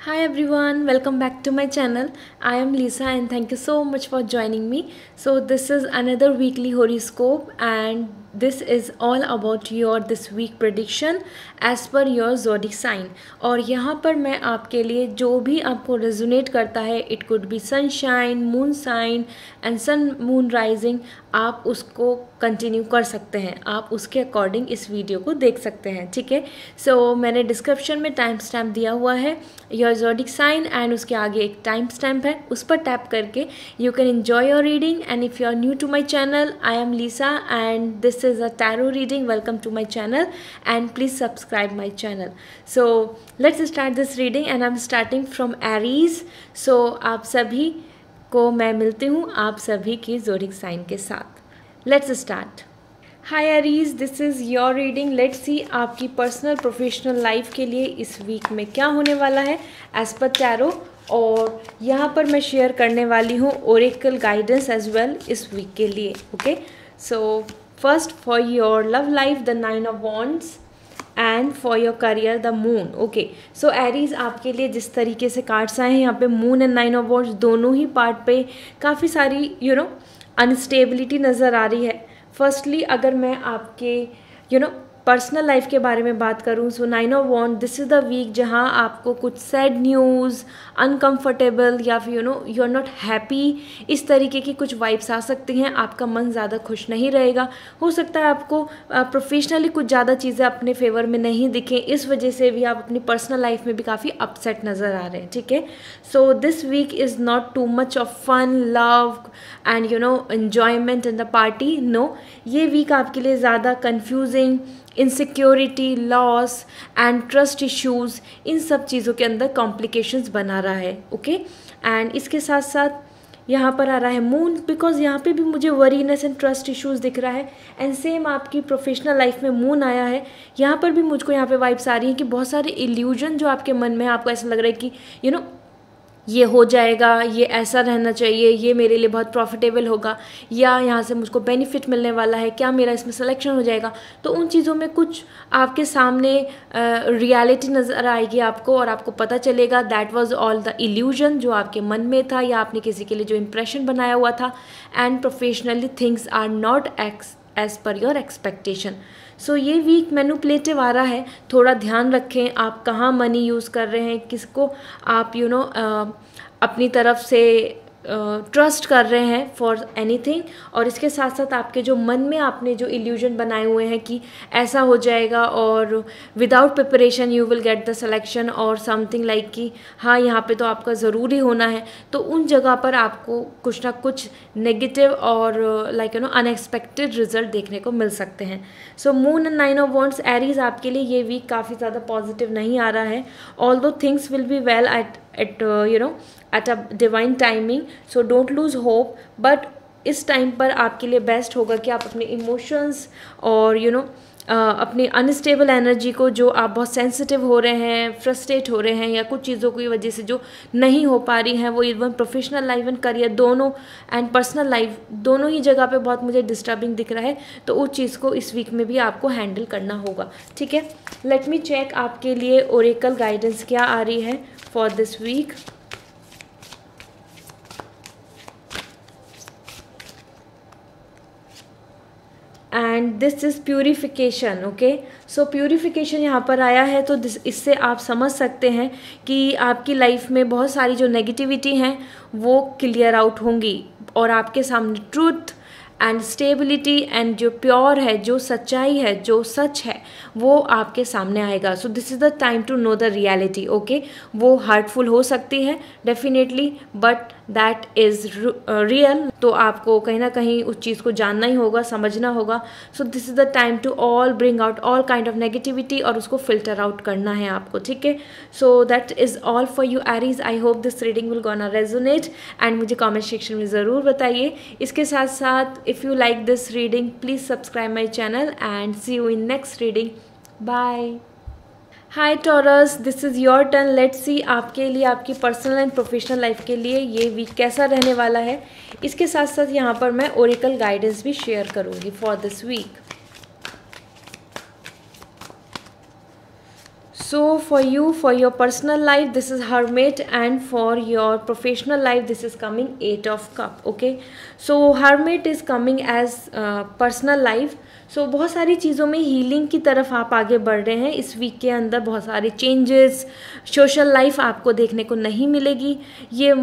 Hi everyone, welcome back to my channel. I am Lisa and thank you so much for joining me. So this is another weekly horoscope and this is all about your this week prediction as per your zodiac sign. और यहाँ पर मैं आपके लिए जो भी आपको resonate करता है, it could be sunshine, moon sign and sun moon rising, आप उसको कंटिन्यू कर सकते हैं, आप उसके अकॉर्डिंग इस वीडियो को देख सकते हैं। ठीक है, सो मैंने डिस्क्रिप्शन में टाइम स्टैम्प दिया हुआ है योर ज़ोडिक साइन एंड उसके आगे एक टाइम स्टैम्प है, उस पर टैप करके you can enjoy your reading. And if you are new to my channel, I am Lisa and this is a tarot reading. Welcome to my channel and please subscribe my channel. So let's start this reading and I am starting from Aries. So आप सभी को मैं मिलती हूँ आप सभी की zodiac sign के साथ। Let's start. Hi Aries, this is your reading. Let's see आपकी पर्सनल प्रोफेशनल लाइफ के लिए इस वीक में क्या होने वाला है एज पर टैरो। और यहाँ पर मैं शेयर करने वाली हूँ ओरेकल गाइडेंस एज वेल इस वीक के लिए। Okay, so first for your love life the 9 of wands and for your career the moon. Okay, so Aries आपके लिए जिस तरीके से कार्ड्स आए हैं यहाँ पे मून एंड 9 ऑफ वॉन्ड्स दोनों ही पार्ट पे काफ़ी सारी अनस्टेबिलिटी नज़र आ रही है। फर्स्टली अगर मैं आपके पर्सनल लाइफ के बारे में बात करूँ, so 9 of wand this is the week जहाँ आपको कुछ सैड न्यूज़, अनकम्फर्टेबल या फिर यू आर नॉट हैप्पी, इस तरीके की कुछ वाइब्स आ सकती हैं। आपका मन ज़्यादा खुश नहीं रहेगा। हो सकता है आपको प्रोफेशनली कुछ ज़्यादा चीज़ें अपने फेवर में नहीं दिखें, इस वजह से भी आप अपनी पर्सनल लाइफ में भी काफ़ी अपसेट नज़र आ रहे हैं। ठीक है, so this week is not too much of fun, love and enjoyment in the party. No, ये वीक आपके लिए ज़्यादा confusing, insecurity, loss and trust issues, इन सब चीज़ों के अंदर कॉम्प्लिकेशंस बना रहा है। ओके, एंड इसके साथ साथ यहाँ पर आ रहा है मून, बिकॉज यहाँ पे भी मुझे वरीनेस एंड ट्रस्ट इश्यूज़ दिख रहा है। एंड सेम आपकी प्रोफेशनल लाइफ में मून आया है, यहाँ पर भी मुझको यहाँ पे वाइब्स आ रही हैं कि बहुत सारे इल्यूजन जो आपके मन में है, आपको ऐसा लग रहा है कि ये हो जाएगा, ये ऐसा रहना चाहिए, ये मेरे लिए बहुत प्रॉफिटेबल होगा, या यहाँ से मुझको बेनिफिट मिलने वाला है, क्या मेरा इसमें सिलेक्शन हो जाएगा। तो उन चीज़ों में कुछ आपके सामने रियलिटी नज़र आएगी आपको और आपको पता चलेगा that was all the illusion जो आपके मन में था या आपने किसी के लिए जो इम्प्रेशन बनाया हुआ था। And professionally things are not as per your expectation. So ये वीक मैनिपुलेटिव आ रहा है, थोड़ा ध्यान रखें आप कहाँ मनी यूज़ कर रहे हैं, किसको आप अपनी तरफ से ट्रस्ट कर रहे हैं फॉर एनीथिंग। और इसके साथ साथ आपके जो मन में आपने जो इल्यूजन बनाए हुए हैं कि ऐसा हो जाएगा और without preparation you will get the selection और समथिंग लाइक कि हाँ यहाँ पे तो आपका ज़रूरी होना है, तो उन जगह पर आपको कुछ ना कुछ नेगेटिव और अनएक्सपेक्टेड रिजल्ट देखने को मिल सकते हैं। So moon and 9 of wands Aries आपके लिए ये वीक काफ़ी ज़्यादा पॉजिटिव नहीं आ रहा है, although things will be well at a divine timing, so don't lose hope। but इस टाइम पर आपके लिए बेस्ट होगा कि आप अपने इमोशंस और अपनी अनस्टेबल एनर्जी को, जो आप बहुत सेंसिटिव हो रहे हैं, फ्रस्ट्रेट हो रहे हैं या कुछ चीज़ों की वजह से जो नहीं हो पा रही हैं, वो even professional life and career दोनों एंड पर्सनल लाइफ दोनों ही जगह पे बहुत मुझे डिस्टर्बिंग दिख रहा है, तो उस चीज़ को इस वीक में भी आपको हैंडल करना होगा। ठीक है, लेट मी चेक आपके लिए ओरेकल गाइडेंस क्या आ रही है for this week. And this is purification. Okay, so purification यहाँ पर आया है, तो इससे आप समझ सकते हैं कि आपकी लाइफ में बहुत सारी जो नेगेटिविटी हैं वो क्लियर आउट होंगी और आपके सामने ट्रूथ एंड स्टेबिलिटी एंड जो प्योर है, जो सच्चाई है, जो सच है, वो आपके सामने आएगा। So this is the time to know the reality. Okay, वो हार्टफुल हो सकती है definitely, but that is real, तो आपको कहीं ना कहीं उस चीज़ को जानना ही होगा, समझना होगा। So this is the time to all bring out all kind of negativity और उसको फिल्टर आउट करना है आपको। ठीक है, so that is all for you Aries. I hope this reading will gonna resonate and मुझे कॉमेंट सेक्शन में ज़रूर बताइए। इसके साथ साथ if you like this reading please subscribe my channel and see you in next reading. Bye. Hi Taurus, this is your turn. Let's सी आपके लिए आपकी पर्सनल एंड प्रोफेशनल लाइफ के लिए ये वीक कैसा रहने वाला है। इसके साथ साथ यहाँ पर मैं ओरेकल गाइडेंस भी शेयर करूँगी for this week. So for your personal life, this is Hermit, and for your professional life, this is coming Eight of Cup. Okay, so Hermit is coming as personal life. So बहुत सारी चीज़ों में healing की तरफ आप आगे बढ़ रहे हैं इस वीक के अंदर. बहुत सारे चेंजेस, सोशल लाइफ आपको देखने को नहीं मिलेगी. ये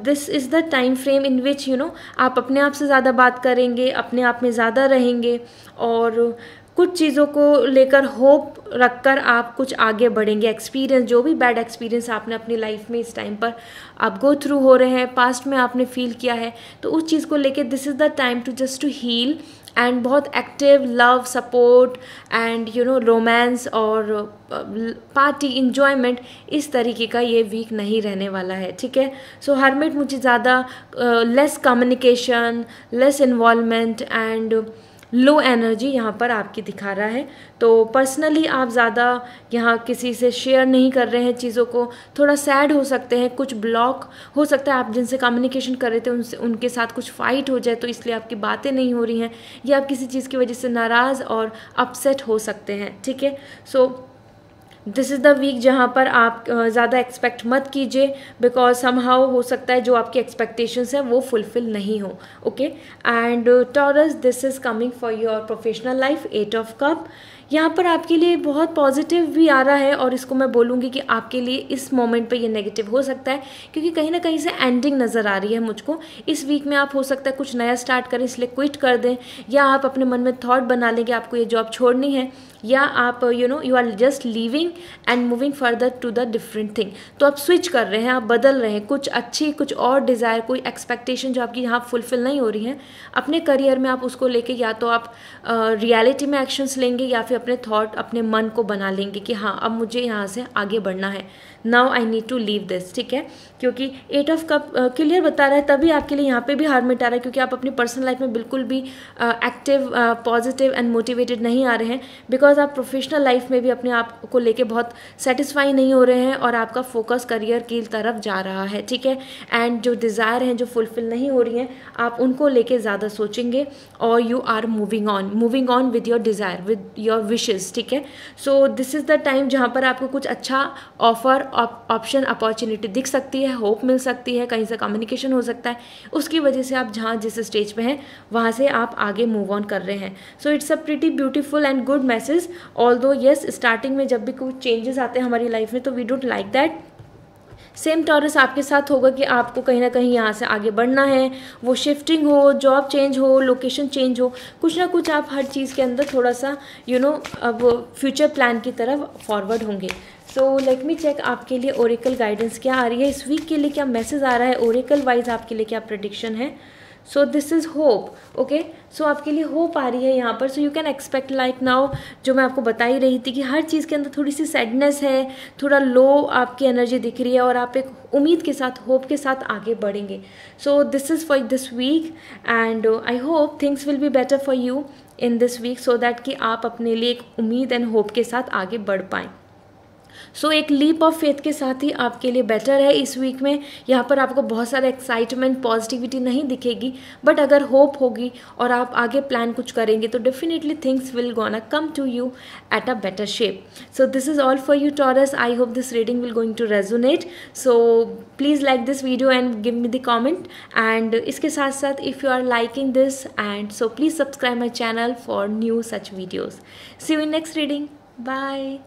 this is the time frame in which आप अपने आप से ज़्यादा बात करेंगे, अपने आप में ज़्यादा रहेंगे, और कुछ चीज़ों को लेकर होप रखकर आप कुछ आगे बढ़ेंगे. एक्सपीरियंस, जो भी बैड एक्सपीरियंस आपने अपनी लाइफ में इस टाइम पर आप गो थ्रू हो रहे हैं, पास्ट में आपने फील किया है, तो उस चीज़ को लेकर this is the time to just to heal. And बहुत active love, support and romance और पार्टी इन्जॉयमेंट, इस तरीके का ये वीक नहीं रहने वाला है. ठीक है. सो हर्मिट मुझे ज़्यादा less communication, less involvement and low energy यहाँ पर आपकी दिखा रहा है. तो पर्सनली आप ज़्यादा यहाँ किसी से शेयर नहीं कर रहे हैं चीज़ों को. थोड़ा सैड हो सकते हैं, कुछ ब्लॉक हो सकता है, आप जिनसे कम्युनिकेशन कर रहे थे उनसे, उनके साथ कुछ फाइट हो जाए तो इसलिए आपकी बातें नहीं हो रही हैं, या आप किसी चीज़ की वजह से नाराज़ और अपसेट हो सकते हैं. ठीक है. So this is the week जहाँ पर आप ज़्यादा एक्सपेक्ट मत कीजिए, बिकॉज समहाउ हो सकता है जो आपकी एक्सपेक्टेशंस हैं वो फुलफिल नहीं हो. Okay. And Taurus, this is coming for your professional life. Eight of cup यहाँ पर आपके लिए बहुत पॉजिटिव भी आ रहा है, और इसको मैं बोलूँगी कि आपके लिए इस मोमेंट पे ये नेगेटिव हो सकता है, क्योंकि कहीं ना कहीं से एंडिंग नज़र आ रही है मुझको. इस वीक में आप हो सकता है कुछ नया स्टार्ट करें इसलिए क्विट कर दें, या आप अपने मन में थॉट बना लें कि आपको ये जॉब छोड़नी है, या आप you are just leaving and moving further to the different thing. तो आप स्विच कर रहे हैं, आप बदल रहे हैं, कुछ अच्छी, कुछ और डिज़ायर, कोई एक्सपेक्टेशन जो आपकी यहाँ फुलफिल नहीं हो रही हैं अपने करियर में, आप उसको लेके या तो आप रियलिटी में एक्शंस लेंगे, या फिर अपने थॉट, अपने मन को बना लेंगे कि हाँ अब मुझे यहाँ से आगे बढ़ना है. Now I need to leave this. ठीक है. क्योंकि एट ऑफ कप क्लियर बता रहा है, तभी आपके लिए यहाँ पे भी हार्मिट आ रहा है, क्योंकि आप अपनी पर्सनल लाइफ में बिल्कुल भी एक्टिव, पॉजिटिव एंड मोटिवेटेड नहीं आ रहे हैं, बिकॉज आप प्रोफेशनल लाइफ में भी अपने आप को लेके बहुत सेटिस्फाई नहीं हो रहे हैं, और आपका फोकस करियर की तरफ जा रहा है. ठीक है. एंड जो डिज़ायर हैं जो फुलफिल नहीं हो रही हैं, आप उनको लेके ज़्यादा सोचेंगे, और you are moving on with your desire, with your wishes. ठीक है. So this is the time जहाँ पर आपको कुछ अच्छा ऑफर, ऑप्शन, अपॉर्चुनिटी दिख सकती है, होप मिल सकती है, कहीं से कम्युनिकेशन हो सकता है, उसकी वजह से आप जहाँ जिस स्टेज पे हैं वहाँ से आप आगे मूव ऑन कर रहे हैं. सो it's a pretty beautiful and good message. Although yes, starting में जब भी कुछ चेंजेस आते हैं हमारी लाइफ में तो we don't like that. Same Taurus आपके साथ होगा कि आपको कहीं ना कहीं यहाँ से आगे बढ़ना है, वो शिफ्टिंग हो, जॉब चेंज हो, लोकेशन चेंज हो, कुछ ना कुछ आप हर चीज़ के अंदर थोड़ा सा अब फ्यूचर प्लान की तरफ फॉरवर्ड होंगे. सो लेट मी चेक आपके लिए ओरेकल गाइडेंस क्या आ रही है इस वीक के लिए, क्या मैसेज आ रहा है ओरेकल वाइज, आपके लिए क्या प्रेडिक्शन है. So this is hope. Okay. So आपके लिए होप आ रही है यहाँ पर. So you can expect like now, जो मैं आपको बता ही रही थी कि हर चीज़ के अंदर थोड़ी सी सैडनेस है, थोड़ा लो आपकी एनर्जी दिख रही है, और आप एक उम्मीद के साथ, होप के साथ आगे बढ़ेंगे. So this is for this week, and I hope things will be better for you in this week, so that कि आप अपने लिए एक उम्मीद एंड होप के साथ आगे बढ़ पाएँ. सो एक लीप ऑफ फेथ के साथ ही आपके लिए बेटर है इस वीक में. यहाँ पर आपको बहुत सारा एक्साइटमेंट, पॉजिटिविटी नहीं दिखेगी, बट अगर होप होगी और आप आगे प्लान कुछ करेंगे तो definitely things will gonna come to you at a better shape. So this is all for you Taurus. I hope this reading will going to resonate. So please like this video and give me the comment. And इसके साथ साथ if you are liking this, and so please subscribe my channel for new such videos. See you in next reading. Bye.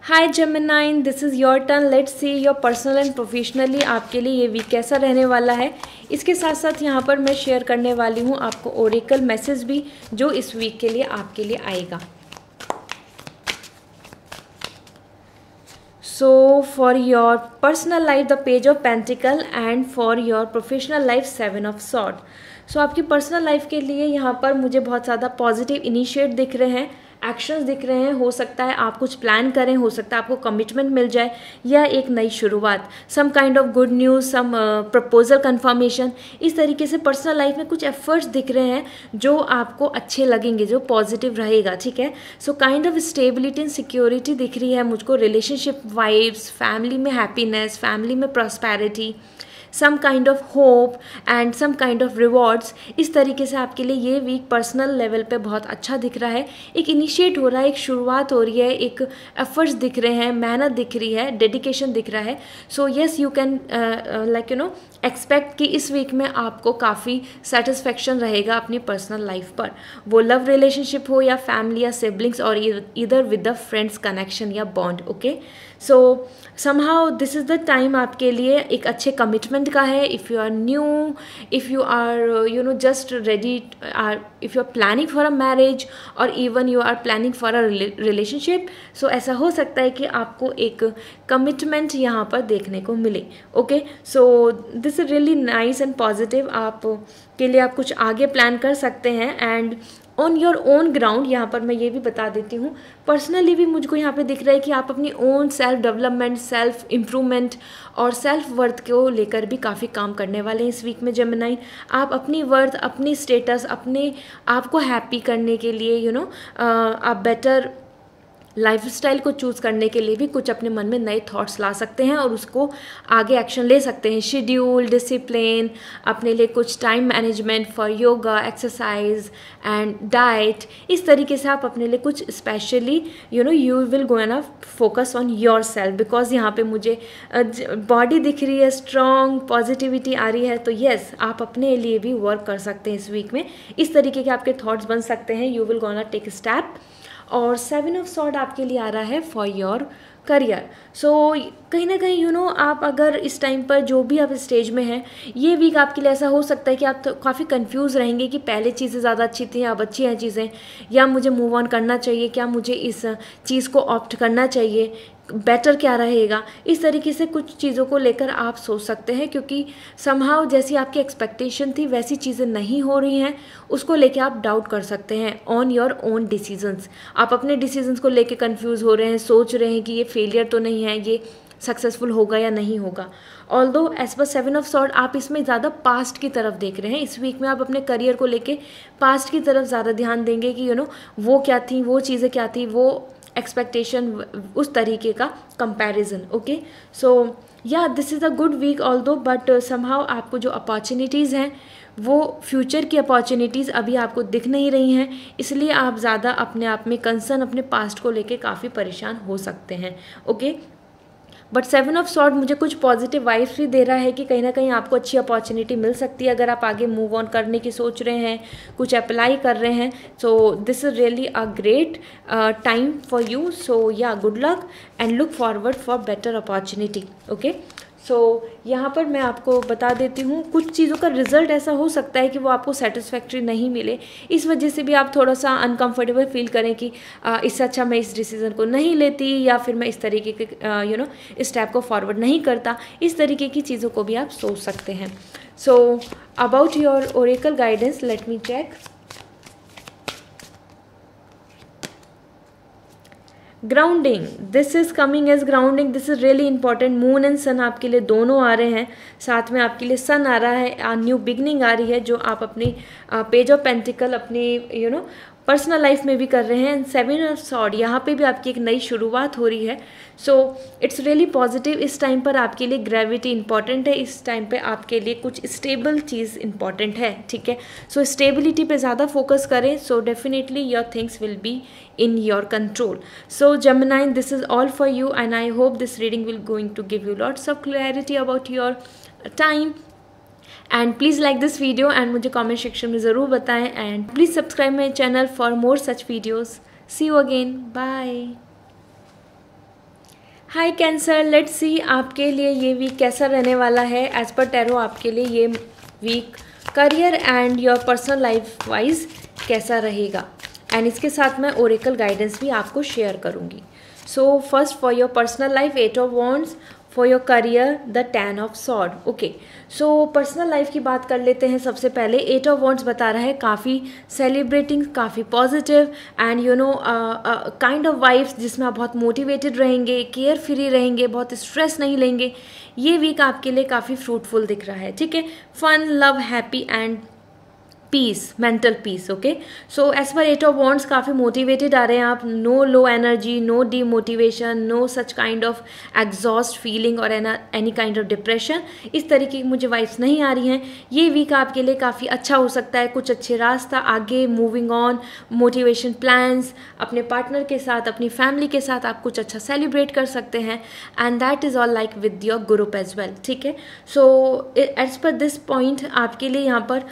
Hi Geminian, this is your turn. Let's see your personal and professionally आपके लिए ये week कैसा रहने वाला है. इसके साथ साथ यहाँ पर मैं शेयर करने वाली हूँ आपको ओरेकल मैसेज भी, जो इस वीक के लिए आपके लिए आएगा. So for your personal life the page of pentacle, and for your professional life 7 of sword. So आपकी पर्सनल लाइफ के लिए यहाँ पर मुझे बहुत ज़्यादा पॉजिटिव इनिशिएट दिख रहे हैं, एक्शंस दिख रहे हैं. हो सकता है आप कुछ प्लान करें, हो सकता है आपको कमिटमेंट मिल जाए, या एक नई शुरुआत, some kind of good news, some proposal confirmation. इस तरीके से पर्सनल लाइफ में कुछ एफर्ट्स दिख रहे हैं जो आपको अच्छे लगेंगे, जो पॉजिटिव रहेगा. ठीक है. So kind of stability and security दिख रही है मुझको. रिलेशनशिप वाइब्स, फैमिली में हैप्पीनेस, फैमिली में prosperity, some kind of hope and some kind of rewards. इस तरीके से आपके लिए ये वीक पर्सनल लेवल पे बहुत अच्छा दिख रहा है। एक इनिशिएट हो रहा है, एक शुरुआत हो रही है, एक एफर्ट्स दिख रहे हैं, मेहनत दिख रही है, डेडिकेशन दिख रहा है। So yes you can like expect कि इस वीक में आपको काफ़ी सेटिस्फेक्शन रहेगा अपनी पर्सनल लाइफ पर, वो लव रिलेशनशिप हो या फैमिली या सिबलिंग्स और इधर विद द फ्रेंड्स कनेक्शन या bond. Okay, so somehow this is the time आपके लिए एक अच्छे कमिटमेंट का है। If you are new, if you are just ready, if you are planning for a marriage और even you are planning for a relationship, so ऐसा हो सकता है कि आपको एक कमिटमेंट यहाँ पर देखने को मिले। Okay, so this is really nice and positive. आप के लिए आप कुछ आगे प्लान कर सकते हैं and on your own ground. यहाँ पर मैं ये भी बता देती हूँ, पर्सनली भी मुझको यहाँ पे दिख रहा है कि आप अपनी own self development, self improvement और सेल्फ वर्थ को लेकर भी काफ़ी काम करने वाले हैं इस वीक में जेमिनाई। आप अपनी वर्थ, अपनी स्टेटस, अपने आप को हैप्पी करने के लिए आप बेटर लाइफस्टाइल को चूज़ करने के लिए भी कुछ अपने मन में नए थॉट्स ला सकते हैं और उसको आगे एक्शन ले सकते हैं। शेड्यूल, डिसिप्लिन, अपने लिए कुछ time management for yoga, exercise and diet, इस तरीके से आप अपने लिए कुछ specially you will go and focus on your self, because यहाँ पे मुझे बॉडी दिख रही है, स्ट्रॉन्ग पॉजिटिविटी आ रही है। तो येस, आप अपने लिए भी वर्क कर सकते हैं इस वीक में। इस तरीके के आपके थॉट्स बन सकते हैं। You will gonna take step. और 7 ऑफ सॉर्ड आपके लिए आ रहा है फॉर योर करियर। सो कहीं ना कहीं आप अगर इस टाइम पर जो भी आप स्टेज में हैं, ये वीक आपके लिए ऐसा हो सकता है कि आप तो काफ़ी कंफ्यूज रहेंगे कि पहले चीज़ें ज़्यादा अच्छी थी, अब अच्छी हैं चीज़ें, या मुझे मूव ऑन करना चाहिए, क्या मुझे इस चीज़ को ऑप्ट करना चाहिए, बेटर क्या रहेगा। इस तरीके से कुछ चीज़ों को लेकर आप सोच सकते हैं, क्योंकि समहाउ जैसी आपकी एक्सपेक्टेशन थी वैसी चीज़ें नहीं हो रही हैं, उसको लेके आप डाउट कर सकते हैं ऑन योर ओन डिसीजंस। आप अपने डिसीजंस को लेके कंफ्यूज हो रहे हैं, सोच रहे हैं कि ये फेलियर तो नहीं है, ये सक्सेसफुल होगा या नहीं होगा। Although as per 7 of sword आप इसमें ज़्यादा पास्ट की तरफ देख रहे हैं। इस वीक में आप अपने करियर को लेके पास्ट की तरफ ज़्यादा ध्यान देंगे कि वो क्या थी, वो चीज़ें क्या थी, वो एक्सपेक्टेशन, उस तरीके का कंपैरिजन। ओके, सो या this is a good week although, but somehow आपको जो अपॉर्चुनिटीज़ हैं वो फ्यूचर की अपॉर्चुनिटीज़ अभी आपको दिख नहीं रही हैं, इसलिए आप ज़्यादा अपने आप में कंसर्न, अपने पास्ट को लेके काफ़ी परेशान हो सकते हैं। ओके, बट 7 ऑफ सॉर्ड मुझे कुछ पॉजिटिव वाइब्स भी दे रहा है कि कहीं ना कहीं आपको अच्छी अपॉर्चुनिटी मिल सकती है अगर आप आगे मूव ऑन करने की सोच रहे हैं, कुछ अप्लाई कर रहे हैं। So this is really a great time for you. So yeah good luck and look forward for better opportunity. Okay, so यहाँ पर मैं आपको बता देती हूँ, कुछ चीज़ों का रिजल्ट ऐसा हो सकता है कि वो आपको सेटिस्फैक्ट्री नहीं मिले, इस वजह से भी आप थोड़ा सा अनकंफर्टेबल फील करें कि इससे अच्छा मैं इस डिसीज़न को नहीं लेती, या फिर मैं इस तरीके के स्टेप को फॉरवर्ड नहीं करता। इस तरीके की चीज़ों को भी आप सोच सकते हैं। So about your oracle guidance, let me check. Grounding, this is coming as grounding, this is really important. Moon and sun आपके लिए दोनों आ रहे हैं, साथ में आपके लिए सन आ रहा है, न्यू बिगनिंग आ रही है जो आप अपनी पेज ऑफ पेंटिकल अपनी पर्सनल लाइफ में भी कर रहे हैं। 7 ऑफ सॉर्ड यहाँ पे भी आपकी एक नई शुरुआत हो रही है। So it's really positive. इस टाइम पर आपके लिए ग्रेविटी इंपॉर्टेंट है, इस टाइम पे आपके लिए कुछ स्टेबल चीज़ इंपॉर्टेंट है। ठीक है, सो स्टेबिलिटी पे ज़्यादा फोकस करें। So definitely your things will B in your control. So Gemini, this is all for you and I hope this reading will going to give you lots of clarity about your time. And please like this video and मुझे comment section में ज़रूर बताएं and please subscribe my channel for more such videos. See you again. Bye. Hi Cancer, let's see आपके लिए ये week कैसा रहने वाला है। एज पर टैरो आपके लिए ये week career and your personal life wise कैसा रहेगा, एंड इसके साथ मैं ओरेकल गाइडेंस भी आपको शेयर करूंगी। So first for your personal life 8 of wands, for your career the 10 of sword. Okay, so personal life की बात कर लेते हैं। सबसे पहले 8 ऑफ वॉन्ड्स बता रहा है काफ़ी सेलिब्रेटिंग, काफ़ी positive and kind of vibes जिसमें आप बहुत मोटिवेटेड रहेंगे, केयर फ्री रहेंगे, बहुत स्ट्रेस नहीं लेंगे। ये वीक आपके लिए काफ़ी फ्रूटफुल दिख रहा है। ठीक है, fun, love, happy and peace, mental peace. Okay, so as per eight of wands काफ़ी मोटिवेटेड आ रहे हैं आप, no low energy, no demotivation, no such kind of exhaust feeling और एनी काइंड ऑफ डिप्रेशन, इस तरीके की मुझे वाइब्स नहीं आ रही हैं। ये वीक आपके लिए काफ़ी अच्छा हो सकता है, कुछ अच्छे रास्ता आगे, मूविंग ऑन, मोटिवेशन प्लान्स, अपने पार्टनर के साथ, अपनी फैमिली के साथ आप कुछ अच्छा सेलिब्रेट कर सकते हैं, and that is all like with your group as well. ठीक है, so as per this point आपके लिए यहाँ पर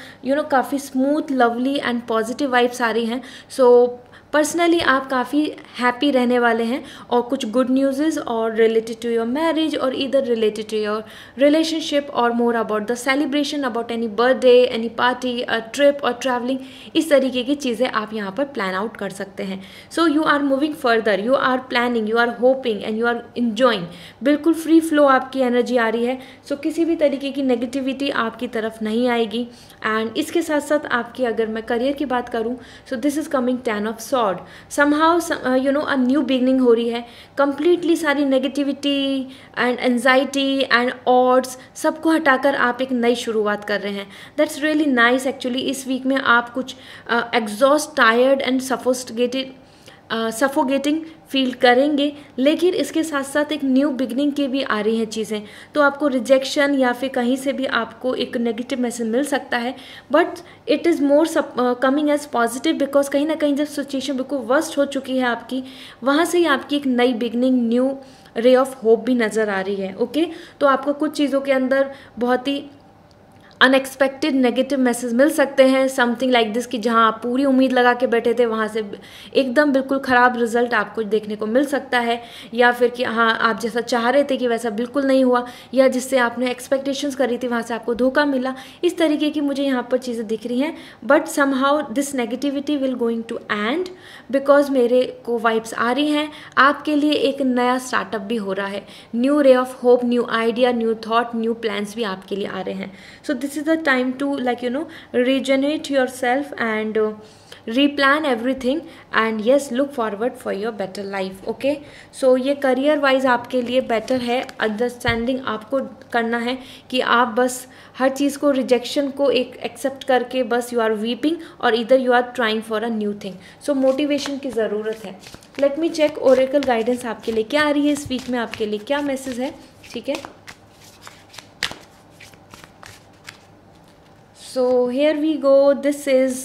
काफ़ी smooth, lovely and positive vibes आ रही हैं। सो पर्सनली आप काफ़ी हैप्पी रहने वाले हैं, और कुछ गुड न्यूज़ और रिलेटेड टू योर मैरिज और इधर रिलेटेड टू योर रिलेशनशिप और more about the celebration, about any birthday, any party, a trip और ट्रैवलिंग, इस तरीके की चीज़ें आप यहाँ पर प्लान आउट कर सकते हैं। So you are moving further, you are planning, you are hoping and you are enjoying. बिल्कुल फ्री फ्लो आपकी एनर्जी आ रही है। सो किसी भी तरीके की नेगेटिविटी आपकी तरफ नहीं आएगी। एंड इसके साथ साथ आपकी अगर मैं करियर की बात करूँ, सो this is coming 10 of sword. Somehow a new beginning हो रही है, कंप्लीटली सारी negativity and anxiety and odds सबको हटाकर आप एक नई शुरुआत कर रहे हैं। That's really nice actually. इस वीक में आप कुछ एग्जॉस्ट, टायर्ड एंड सफोगेटिंग फील करेंगे, लेकिन इसके साथ साथ एक न्यू बिगनिंग की भी आ रही हैं चीज़ें। तो आपको रिजेक्शन या फिर कहीं से भी आपको एक नेगेटिव मैसेज मिल सकता है, but it is more coming as positive, because कहीं ना कहीं जब सिचुएशन बिल्कुल वर्स्ट हो चुकी है आपकी, वहाँ से ही आपकी एक नई बिगनिंग, न्यू रे ऑफ होप भी नज़र आ रही है। ओके, तो आपको कुछ चीज़ों के अंदर बहुत ही अनएक्सपेक्टेड नेगेटिव मैसेज मिल सकते हैं, समथिंग लाइक दिस, कि जहां आप पूरी उम्मीद लगा के बैठे थे वहां से एकदम बिल्कुल ख़राब रिजल्ट आपको देखने को मिल सकता है, या फिर कि हाँ आप जैसा चाह रहे थे कि वैसा बिल्कुल नहीं हुआ, या जिससे आपने एक्सपेक्टेशंस करी थी वहां से आपको धोखा मिला। इस तरीके की मुझे यहाँ पर चीज़ें दिख रही हैं, but somehow this negativity will going to end, because मेरे को वाइब्स आ रही हैं आपके लिए एक नया स्टार्टअप भी हो रहा है, न्यू रे of hope, new idea, new thought, new plans भी आपके लिए आ रहे हैं। सो this is the time to regenerate yourself and replan everything, and yes, look forward for your better life. okay, so ये career wise आपके लिए better है। Understanding आपको करना है कि आप बस हर चीज़ को, रिजेक्शन को एक एक्सेप्ट करके बस यू आर वीपिंग, और इधर you are trying for a new thing. So motivation की ज़रूरत है। Let me check oracle guidance आपके लिए क्या आ रही है इस वीक में, आपके लिए क्या मैसेज है। ठीक है, so here we go, this is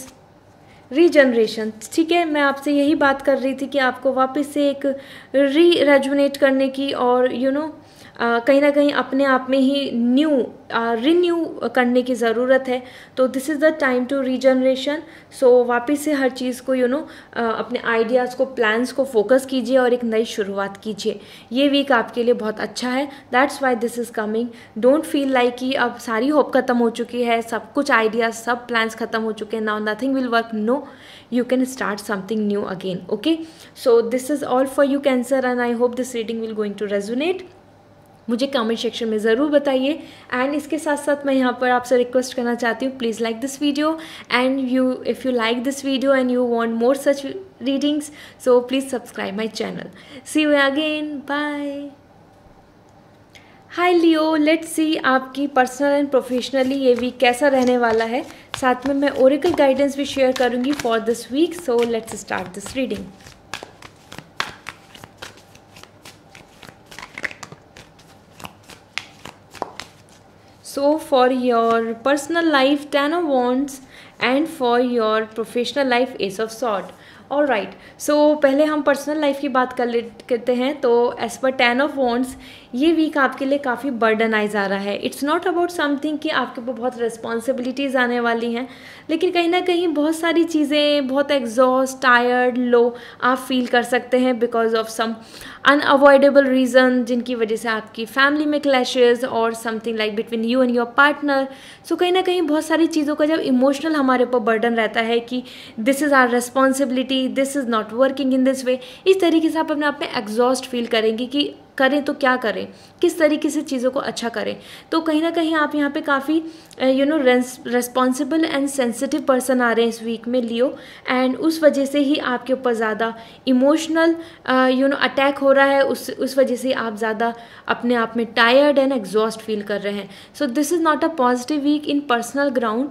regeneration. ठीक है, मैं आपसे यही बात कर रही थी कि आपको वापस से एक रेजुनेट करने की, और कहीं ना कहीं अपने आप में ही रिन्यू करने की ज़रूरत है। तो this is the time to regeneration. So वापस से हर चीज़ को अपने आइडियाज़ को, प्लान्स को फोकस कीजिए और एक नई शुरुआत कीजिए। ये वीक आपके लिए बहुत अच्छा है, that's why this is coming. Don't feel like कि अब सारी होप खत्म हो चुकी है, सब कुछ आइडियाज, सब प्लान्स खत्म हो चुके हैं, now nothing will work. No, you can start something new again. okay, so this is all for you Cancer, and I hope this reading will going to resonate. मुझे कमेंट सेक्शन में ज़रूर बताइए। And इसके साथ साथ मैं यहाँ पर आपसे रिक्वेस्ट करना चाहती हूँ, please like this video, and if you like this video and you want more such readings, so please subscribe my channel. See you again, bye. Hi Leo, let's see आपकी पर्सनल एंड प्रोफेशनली ये week कैसा रहने वाला है। साथ में मैं oracle guidance भी शेयर करूँगी for this week. So let's start this reading. So for your personal life, 10 of Wands, and for your professional life, Ace of Swords. All right, so पहले हम पर्सनल लाइफ की बात करते हैं। तो as per 10 of wands, ये week आपके लिए काफ़ी बर्डनाइज आ रहा है। इट्स नॉट अबाउट समथिंग कि आपके ऊपर बहुत रिस्पॉन्सिबिलिटीज़ आने वाली हैं, लेकिन कहीं ना कहीं बहुत सारी चीज़ें, बहुत एग्जॉस्ट, टायर्ड, लो आप फील कर सकते हैं because of some unavoidable reason, जिनकी वजह से आपकी फैमिली में क्लैशेस और something like between you and your partner. So कहीं ना कहीं बहुत सारी चीज़ों का जब इमोशनल हमारे ऊपर बर्डन रहता है कि this is our responsibility, this is not working in this way, इस तरीके से आप अपने आप में एग्जॉस्ट फील करेंगे कि करें तो क्या करें, किस तरीके से चीज़ों को अच्छा करें। तो कहीं ना कहीं आप यहाँ पे काफ़ी रेस्पॉन्सिबल एंड सेंसिटिव पर्सन आ रहे हैं इस वीक में लियो, एंड उस वजह से ही आपके ऊपर ज़्यादा इमोशनल अटैक हो रहा है। उस वजह से आप ज़्यादा अपने आप में टायर्ड एंड एग्जॉस्ट फील कर रहे हैं। So this is not a positive week in personal ground.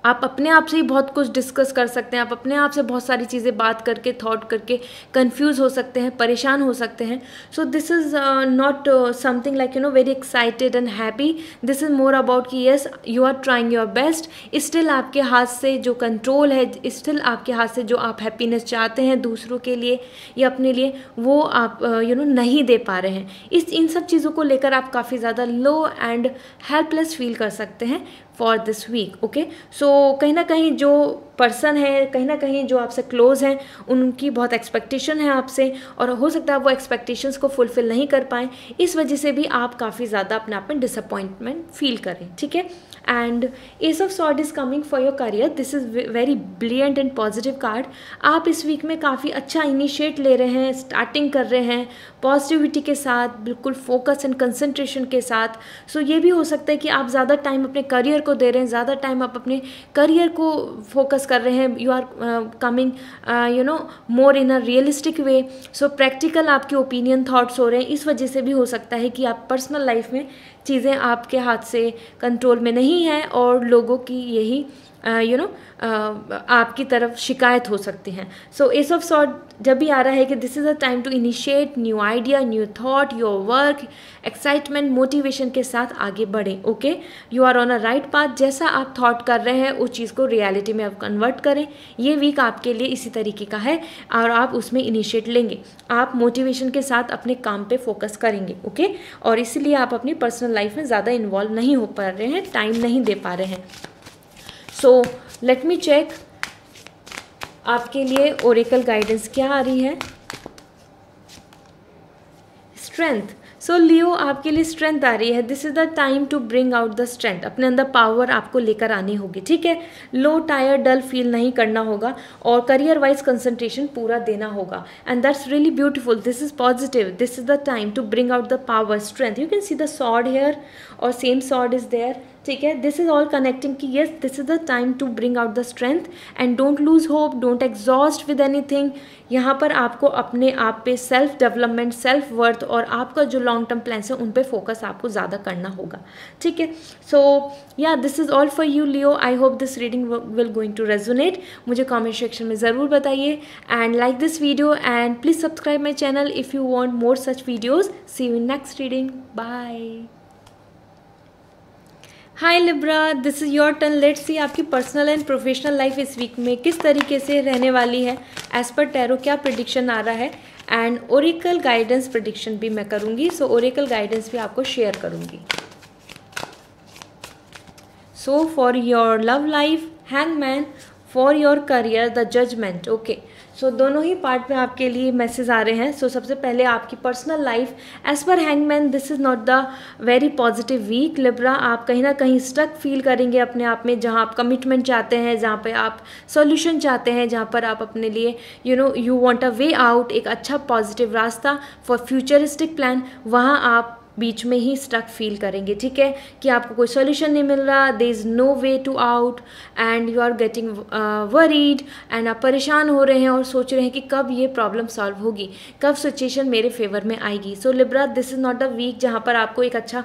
आप अपने आप से ही बहुत कुछ डिस्कस कर सकते हैं, आप अपने आप से बहुत सारी चीज़ें बात करके, थॉट करके कंफ्यूज हो सकते हैं, परेशान हो सकते हैं. So this is not something like very excited and happy. This is more about कि yes you are trying your best. Still आपके हाथ से जो कंट्रोल है, स्टिल आपके हाथ से जो आप हैप्पीनेस चाहते हैं दूसरों के लिए या अपने लिए, वो आप नहीं दे पा रहे हैं. इन सब चीज़ों को लेकर आप काफ़ी ज़्यादा लो एंड हेल्पलेस फील कर सकते हैं फॉर दिस वीक. ओके, सो कहीं ना कहीं जो पर्सन है, कहीं ना कहीं जो आपसे क्लोज हैं, उनकी बहुत एक्सपेक्टेशन है आपसे, और हो सकता है वो एक्सपेक्टेशंस को फुलफिल नहीं कर पाएँ. इस वजह से भी आप काफ़ी ज़्यादा अपने आप में डिसअपॉइंटमेंट फील करें. ठीक है. And S of sword is coming for your career. This is very brilliant and positive card. आप इस वीक में काफ़ी अच्छा इनिशिएट ले रहे हैं, स्टार्टिंग कर रहे हैं पॉजिटिविटी के साथ, बिल्कुल फोकस एंड कंसंट्रेशन के साथ. सो ये भी हो सकता है कि आप ज़्यादा टाइम अपने करियर को दे रहे हैं, ज़्यादा टाइम आप अपने करियर को फोकस कर रहे हैं. You are coming more in a realistic way. So practical आपके ओपिनियन थॉट्स हो रहे हैं. इस वजह से भी हो सकता है कि आप पर्सनल लाइफ में चीज़ें आपके हाथ से कंट्रोल में नहीं हैं और लोगों की यही आपकी तरफ शिकायत हो सकती हैं. सो एस ऑफ सॉर्ड जब भी आ रहा है कि this is a time to initiate new idea, new thought, your work, excitement, motivation के साथ आगे बढ़ें. Okay, you are on a right path. जैसा आप थॉट कर रहे हैं उस चीज़ को रियलिटी में आप कन्वर्ट करें. ये वीक आपके लिए इसी तरीके का है और आप उसमें इनिशिएट लेंगे. आप मोटिवेशन के साथ अपने काम पे फोकस करेंगे. ओके, और इसलिए आप अपनी पर्सनल लाइफ में ज़्यादा इन्वॉल्व नहीं हो पा रहे हैं, टाइम नहीं दे पा रहे हैं. सो लेट मी चेक आपके लिए ओरेकल गाइडेंस क्या आ रही है. स्ट्रेंथ. सो लियो, आपके लिए स्ट्रेंथ आ रही है. This is the time to bring out the strength. अपने अंदर पावर आपको लेकर आनी होगी. ठीक है. लो, टायर, डल फील नहीं करना होगा और करियर वाइज कंसंट्रेशन पूरा देना होगा. And that's really beautiful. This is positive. This is the time to bring out the power, strength. You can see the sword here और सेम सॉर्ड इज देयर. ठीक है. दिस इज ऑल कनेक्टिंग कि yes this is the time to bring out the strength and don't lose hope, don't exhaust with anything. यहाँ पर आपको अपने आप पे सेल्फ डेवलपमेंट, सेल्फ वर्थ और आपका जो लॉन्ग टर्म प्लान्स है उन पे फोकस आपको ज़्यादा करना होगा. ठीक है. सो या this is all for you Leo. I hope this reading will going to resonate. मुझे कॉमेंट सेक्शन में ज़रूर बताइए and like this video and please subscribe my channel if you want more such videos. See you in next reading. Bye. Hi Libra, this is your turn. Let's see आपकी personal and professional life इस week में किस तरीके से रहने वाली है. As पर टैरो क्या प्रेडिक्शन आ रहा है एंड ओरेकल गाइडेंस प्रेडिक्शन भी मैं करूँगी. सो ओरेकल गाइडेंस भी आपको शेयर करूँगी. So for your love life hangman, for your career the judgement. Okay, so दोनों ही पार्ट में आपके लिए मैसेज आ रहे हैं. सो सबसे पहले आपकी पर्सनल लाइफ एज पर hangman, this is not the very positive week. Libra, आप कहीं ना कहीं स्टक फील करेंगे अपने आप में, जहां आप कमिटमेंट चाहते हैं, जहां पे आप सॉल्यूशन चाहते हैं, जहां पर आप अपने लिए you want a way out, एक अच्छा पॉजिटिव रास्ता फॉर फ्यूचरिस्टिक प्लान, वहाँ आप बीच में ही स्टक फील करेंगे. ठीक है, कि आपको कोई सॉल्यूशन नहीं मिल रहा, there is no way to out and you are getting worried and आप परेशान हो रहे हैं और सोच रहे हैं कि कब ये प्रॉब्लम सॉल्व होगी, कब सिचुएशन मेरे फेवर में आएगी. So Libra, this is not a week जहाँ पर आपको एक अच्छा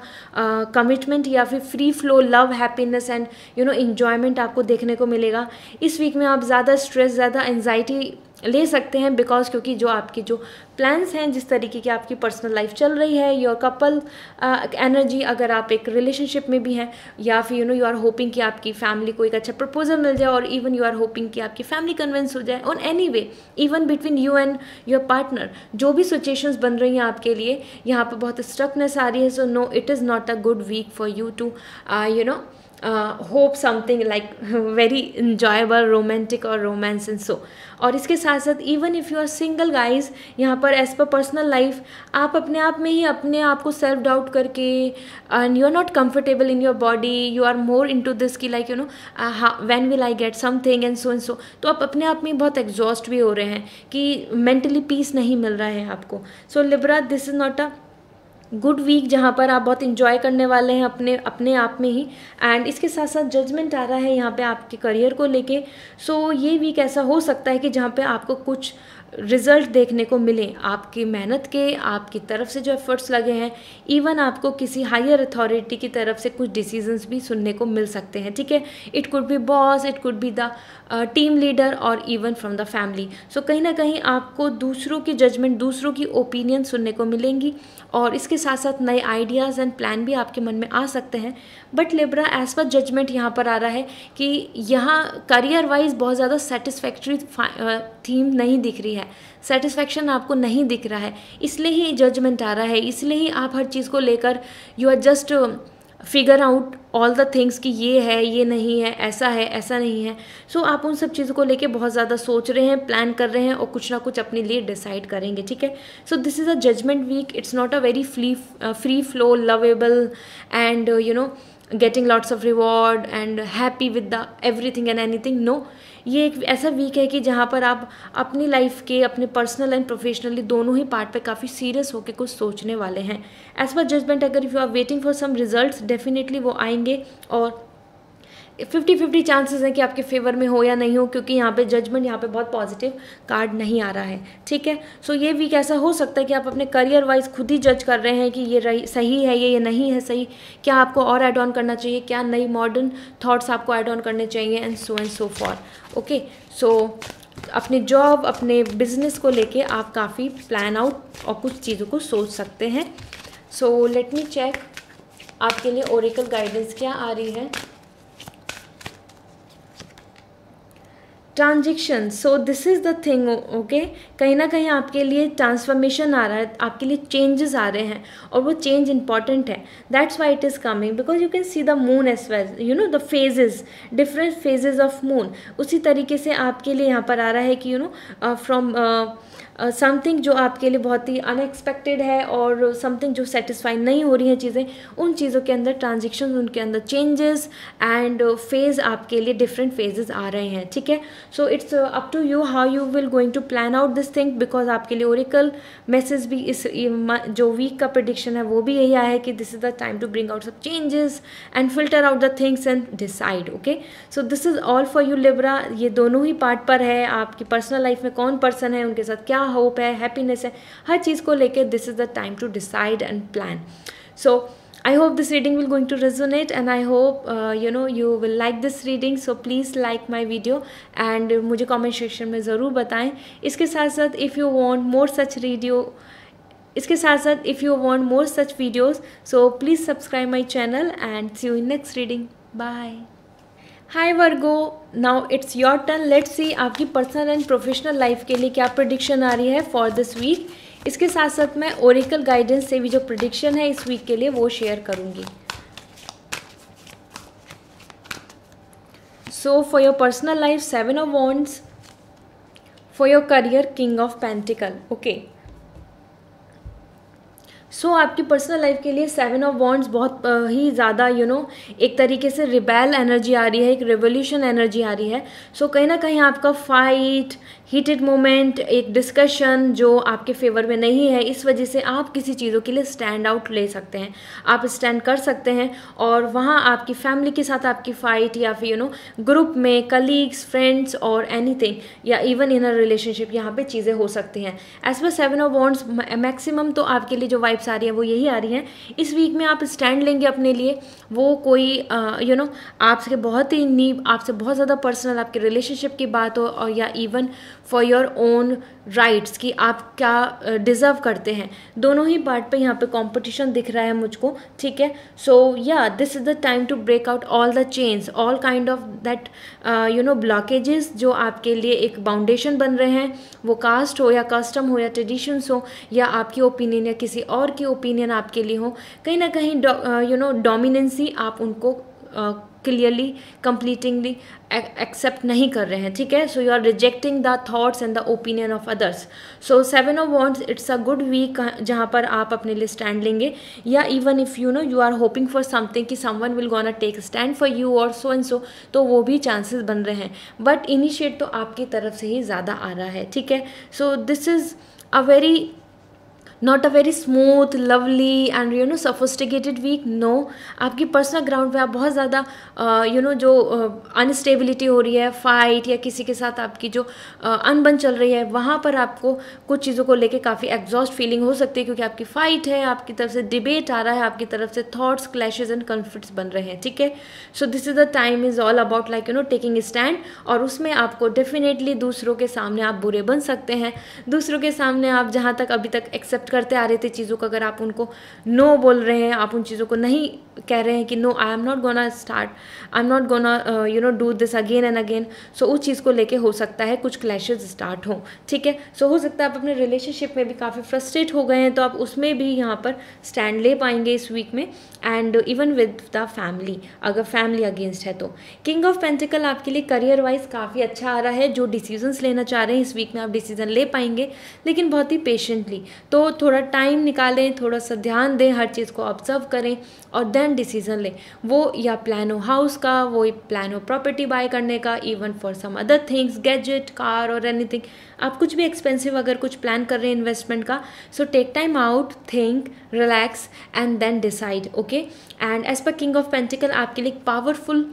कमिटमेंट या फिर free flow love, happiness and enjoyment आपको देखने को मिलेगा. इस वीक में आप ज़्यादा स्ट्रेस, ज़्यादा एंजाइटी ले सकते हैं बिकॉज क्योंकि जो आपकी जो प्लान्स हैं, जिस तरीके की आपकी पर्सनल लाइफ चल रही है, योर कपल एनर्जी, अगर आप एक रिलेशनशिप में भी हैं या फिर यू आर होपिंग कि आपकी फैमिली को एक अच्छा प्रपोजल मिल जाए और इवन यू आर होपिंग कि आपकी फैमिली कन्विंस हो जाए on any way, even between you and your partner. जो भी सिचुएशंस बन रही हैं आपके लिए, यहाँ पर बहुत स्ट्रकनेस आ रही है. So no, it is not a good week for you to hope something like very enjoyable, romantic और रोमांस एंड सो. और इसके साथ साथ even if you are single guys, यहाँ पर एज पर पर्सनल लाइफ आप अपने आप में ही अपने आप को सेल्फ डाउट करके and you are not comfortable in your body, you are more into this की like when will I get something and so. तो आप अपने आप में बहुत एग्जॉस्ट भी हो रहे हैं कि मेंटली पीस नहीं मिल रहा है आपको. So Libra, this is not a good week जहाँ पर आप बहुत इंजॉय करने वाले हैं अपने आप में ही. एंड इसके साथ साथ जजमेंट आ रहा है यहाँ पे आपके करियर को लेके. सो ये वीक ऐसा हो सकता है कि जहाँ पे आपको कुछ रिज़ल्ट देखने को मिले आपकी मेहनत के, आपकी तरफ से जो एफर्ट्स लगे हैं, इवन आपको किसी हायर अथॉरिटी की तरफ से कुछ डिसीजंस भी सुनने को मिल सकते हैं, ठीक है। It could B boss, it could be the team leader और इवन फ्रॉम द फैमिली। सो कहीं ना कहीं आपको दूसरों की जजमेंट, दूसरों की ओपिनियन सुनने को मिलेंगी और इसके साथ साथ नए आइडियाज़ एंड प्लान भी आपके मन में आ सकते हैं। बट लिब्रा, एज पर जजमेंट यहाँ पर आ रहा है कि यहाँ करियर वाइज बहुत ज़्यादा सेटिस्फैक्ट्री थीम नहीं दिख रही है, सेटिस्फैक्शन आपको नहीं दिख रहा है, इसलिए ही जजमेंट आ रहा है, इसलिए ही आप हर चीज़ को लेकर you are just figure out all the things कि ये है, ये नहीं है, ऐसा नहीं है। सो आप उन सब चीज़ों को लेके बहुत ज़्यादा सोच रहे हैं, प्लान कर रहे हैं और कुछ ना कुछ अपने लिए डिसाइड करेंगे, ठीक है। So this is a judgement week, it's not a very free flow lovable and getting lots of reward and happy with the everything and anything. No, ये एक ऐसा वीक है कि जहाँ पर आप अपनी लाइफ के, अपने पर्सनल एंड प्रोफेशनली दोनों ही पार्ट पे काफ़ी सीरियस होकर कुछ सोचने वाले हैं। एज पर जजमेंट, अगर if you are waiting for some results, definitely वो आएंगे और 50-50 चांसेस हैं कि आपके फेवर में हो या नहीं हो, क्योंकि यहाँ पे जजमेंट, यहाँ पे बहुत पॉजिटिव कार्ड नहीं आ रहा है, ठीक है। सो ये वीक ऐसा हो सकता है कि आप अपने करियर वाइज खुद ही जज कर रहे हैं कि ये सही है, ये नहीं है सही, क्या आपको और ऐड ऑन करना चाहिए, क्या नई मॉडर्न थॉट्स आपको ऐड ऑन करने चाहिए एंड सो फॉर। ओके, सो अपने जॉब, अपने बिजनेस को लेके आप काफ़ी प्लान आउट और कुछ चीज़ों को सोच सकते हैं। सो लेट मी चेक आपके लिए ओरेकल गाइडेंस क्या आ रही है। Transaction, so this is the thing, okay. कहीं ना कहीं आपके लिए ट्रांसफॉर्मेशन आ रहा है, आपके लिए चेंजेस आ रहे हैं और वो चेंज इंपॉर्टेंट है। That's why it is coming because you can see the moon as well, you know the phases, different phases of moon. उसी तरीके से आपके लिए यहाँ पर आ रहा है कि फ्रॉम समथिंग जो आपके लिए बहुत ही अनएक्सपेक्टेड है और समथिंग जो सेटिस्फाई नहीं हो रही हैं चीज़ें, उन चीज़ों के अंदर ट्रांजेक्शन, उनके अंदर चेंजेस एंड फेज़ आपके लिए डिफरेंट फेजेस आ रहे हैं, ठीक है। So it's up to you how you will going to plan out this thing, because आपके लिए ओरेकल मैसेज भी इस जो वीक का प्रेडिक्शन है वो भी यही आया है कि this is the time to bring out some changes and filter out the things and decide. Okay, so this is all for you Libra. ये दोनों ही पार्ट पर है, आपकी पर्सनल लाइफ में कौन पर्सन है, उनके साथ क्या होप है, हैप्पीनेस है, हर चीज़ को लेके this is the time to decide and plan. So I hope this reading will going to resonate and I hope you will like this reading. So please like my video and मुझे comment section में ज़रूर बताएं। इसके साथ साथ if you want more such videos, so please subscribe my channel and see you in next reading. Bye. Hi Virgo, now it's your turn. Let's see आपकी personal and professional life के लिए क्या प्रेडिक्शन आ रही है for this week. इसके साथ साथ मैं ओरेकल गाइडेंस से भी जो प्रेडिक्शन है इस वीक के लिए वो शेयर करूंगी। So for your personal life 7 of wands, for your career king of pentacle. Okay, so आपकी पर्सनल लाइफ के लिए 7 ऑफ वॉन्ड्स बहुत ही ज़्यादा एक तरीके से रिबेल एनर्जी आ रही है, एक रेवोल्यूशन एनर्जी आ रही है। सो कहीं ना कहीं आपका फाइट, हीटेड मोमेंट, एक डिस्कशन जो आपके फेवर में नहीं है, इस वजह से आप किसी चीज़ों के लिए स्टैंड आउट ले सकते हैं, आप स्टैंड कर सकते हैं और वहाँ आपकी फैमिली के साथ आपकी फ़ाइट या फिर ग्रुप में कलीग्स, फ्रेंड्स और एनीथिंग या इवन इन अ रिलेशनशिप, यहाँ पे चीज़ें हो सकती हैं। As per 7 of wands maximum तो आपके लिए जो वाइब्स आ रही हैं वो यही आ रही हैं। इस वीक में आप स्टैंड लेंगे अपने लिए, वो कोई आपसे बहुत ही आपसे बहुत ज़्यादा पर्सनल आपके रिलेशनशिप की बात हो और या even for your own rights कि आप क्या डिज़र्व करते हैं, दोनों ही पार्ट पे यहाँ पे कंपटीशन दिख रहा है मुझको, ठीक है। सो या this is the time to break out all the chains, all kind of that blockages जो आपके लिए एक बाउंडेशन बन रहे हैं, वो कास्ट हो या कस्टम हो या ट्रेडिशंस हो या आपकी ओपिनियन या किसी और की ओपिनियन आपके लिए हो, कहीं ना कहीं डोमिनेंसी आप उनको क्लियरली कंप्लीटिंगली एक्सेप्ट नहीं कर रहे हैं, ठीक है। So you are rejecting the thoughts and the opinion of others. So 7 of wands, it's a good week जहाँ पर आप अपने लिए स्टैंड लेंगे या even if you are hoping for something कि someone will gonna take stand for you और so and so, तो वो भी चांसेस बन रहे हैं, बट इनिशिएट तो आपकी तरफ से ही ज़्यादा आ रहा है, ठीक है। So this is a very not a very smooth lovely and sophisticated week, no. आपकी पर्सनल ग्राउंड पे आप बहुत ज़्यादा जो अनस्टेबिलिटी हो रही है, फाइट या किसी के साथ आपकी जो अनबन चल रही है, वहाँ पर आपको कुछ चीज़ों को लेके काफ़ी एग्जॉस्ट फीलिंग हो सकती है, क्योंकि आपकी फाइट है, आपकी तरफ से डिबेट आ रहा है, आपकी तरफ से थॉट्स क्लैशेज एंड कॉन्फ्लिक्ट्स बन रहे हैं, ठीक है। So this is the time is all about taking stand, और उसमें आपको डेफिनेटली दूसरों के सामने आप बुरे बन सकते हैं। दूसरों के सामने आप जहाँ तक अभी तक एक्सेप्ट करते आ रहे थे चीज़ों को, अगर आप उनको नो बोल रहे हैं, आप उन चीज़ों को नहीं कह रहे हैं कि no, I am not gonna start, I am not gonna do this again and again, so उस चीज़ को लेके हो सकता है कुछ क्लैशेज स्टार्ट हों, ठीक है। सो हो सकता है आप अपने रिलेशनशिप में भी काफ़ी फ्रस्ट्रेट हो गए हैं, तो आप उसमें भी यहाँ पर स्टैंड ले पाएंगे इस वीक में, and even with the family, अगर फैमिली अगेंस्ट है तो। किंग ऑफ पेंटिकल आपके लिए करियर वाइज काफ़ी अच्छा आ रहा है। जो डिसीजंस लेना चाह रहे हैं इस वीक में आप डिसीजन ले पाएंगे, लेकिन बहुत ही पेशेंटली। तो थोड़ा टाइम निकालें, थोड़ा सा ध्यान दें, हर चीज़ को ऑब्जर्व करें और देन डिसीजन लें। वो या प्लान हो हाउस का, वो प्लान हो प्रॉपर्टी बाय करने का, even for some other things, gadget, car और एनीथिंग। आप कुछ भी एक्सपेंसिव अगर कुछ प्लान कर रहे हैं इन्वेस्टमेंट का, so take time out, think, relax and then decide, okay. And as पर किंग ऑफ पेंटिकल आपके लिए पावरफुल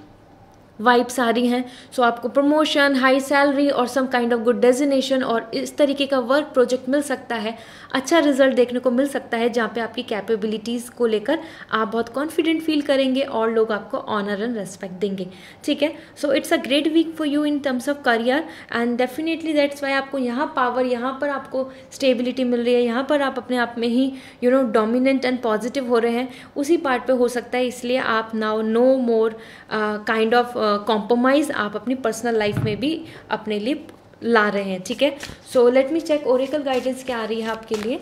वाइब्स आ रही हैं। सो आपको प्रमोशन, हाई सैलरी और some kind of good designation और इस तरीके का वर्क प्रोजेक्ट मिल सकता है, अच्छा रिजल्ट देखने को मिल सकता है, जहाँ पे आपकी कैपेबिलिटीज़ को लेकर आप बहुत कॉन्फिडेंट फील करेंगे और लोग आपको ऑनर एंड रेस्पेक्ट देंगे, ठीक है। So it's a great week for you in terms of career, and definitely that's why आपको यहाँ पावर, यहाँ पर आपको स्टेबिलिटी मिल रही है, यहाँ पर आप अपने आप में ही डोमिनेंट एंड पॉजिटिव हो रहे हैं, उसी पार्ट पे हो सकता है। इसलिए आप now no more kind of compromise आप अपनी पर्सनल लाइफ में भी अपने लिए ला रहे हैं, ठीक है। So let me check oracle guidance क्या आ रही है आपके लिए।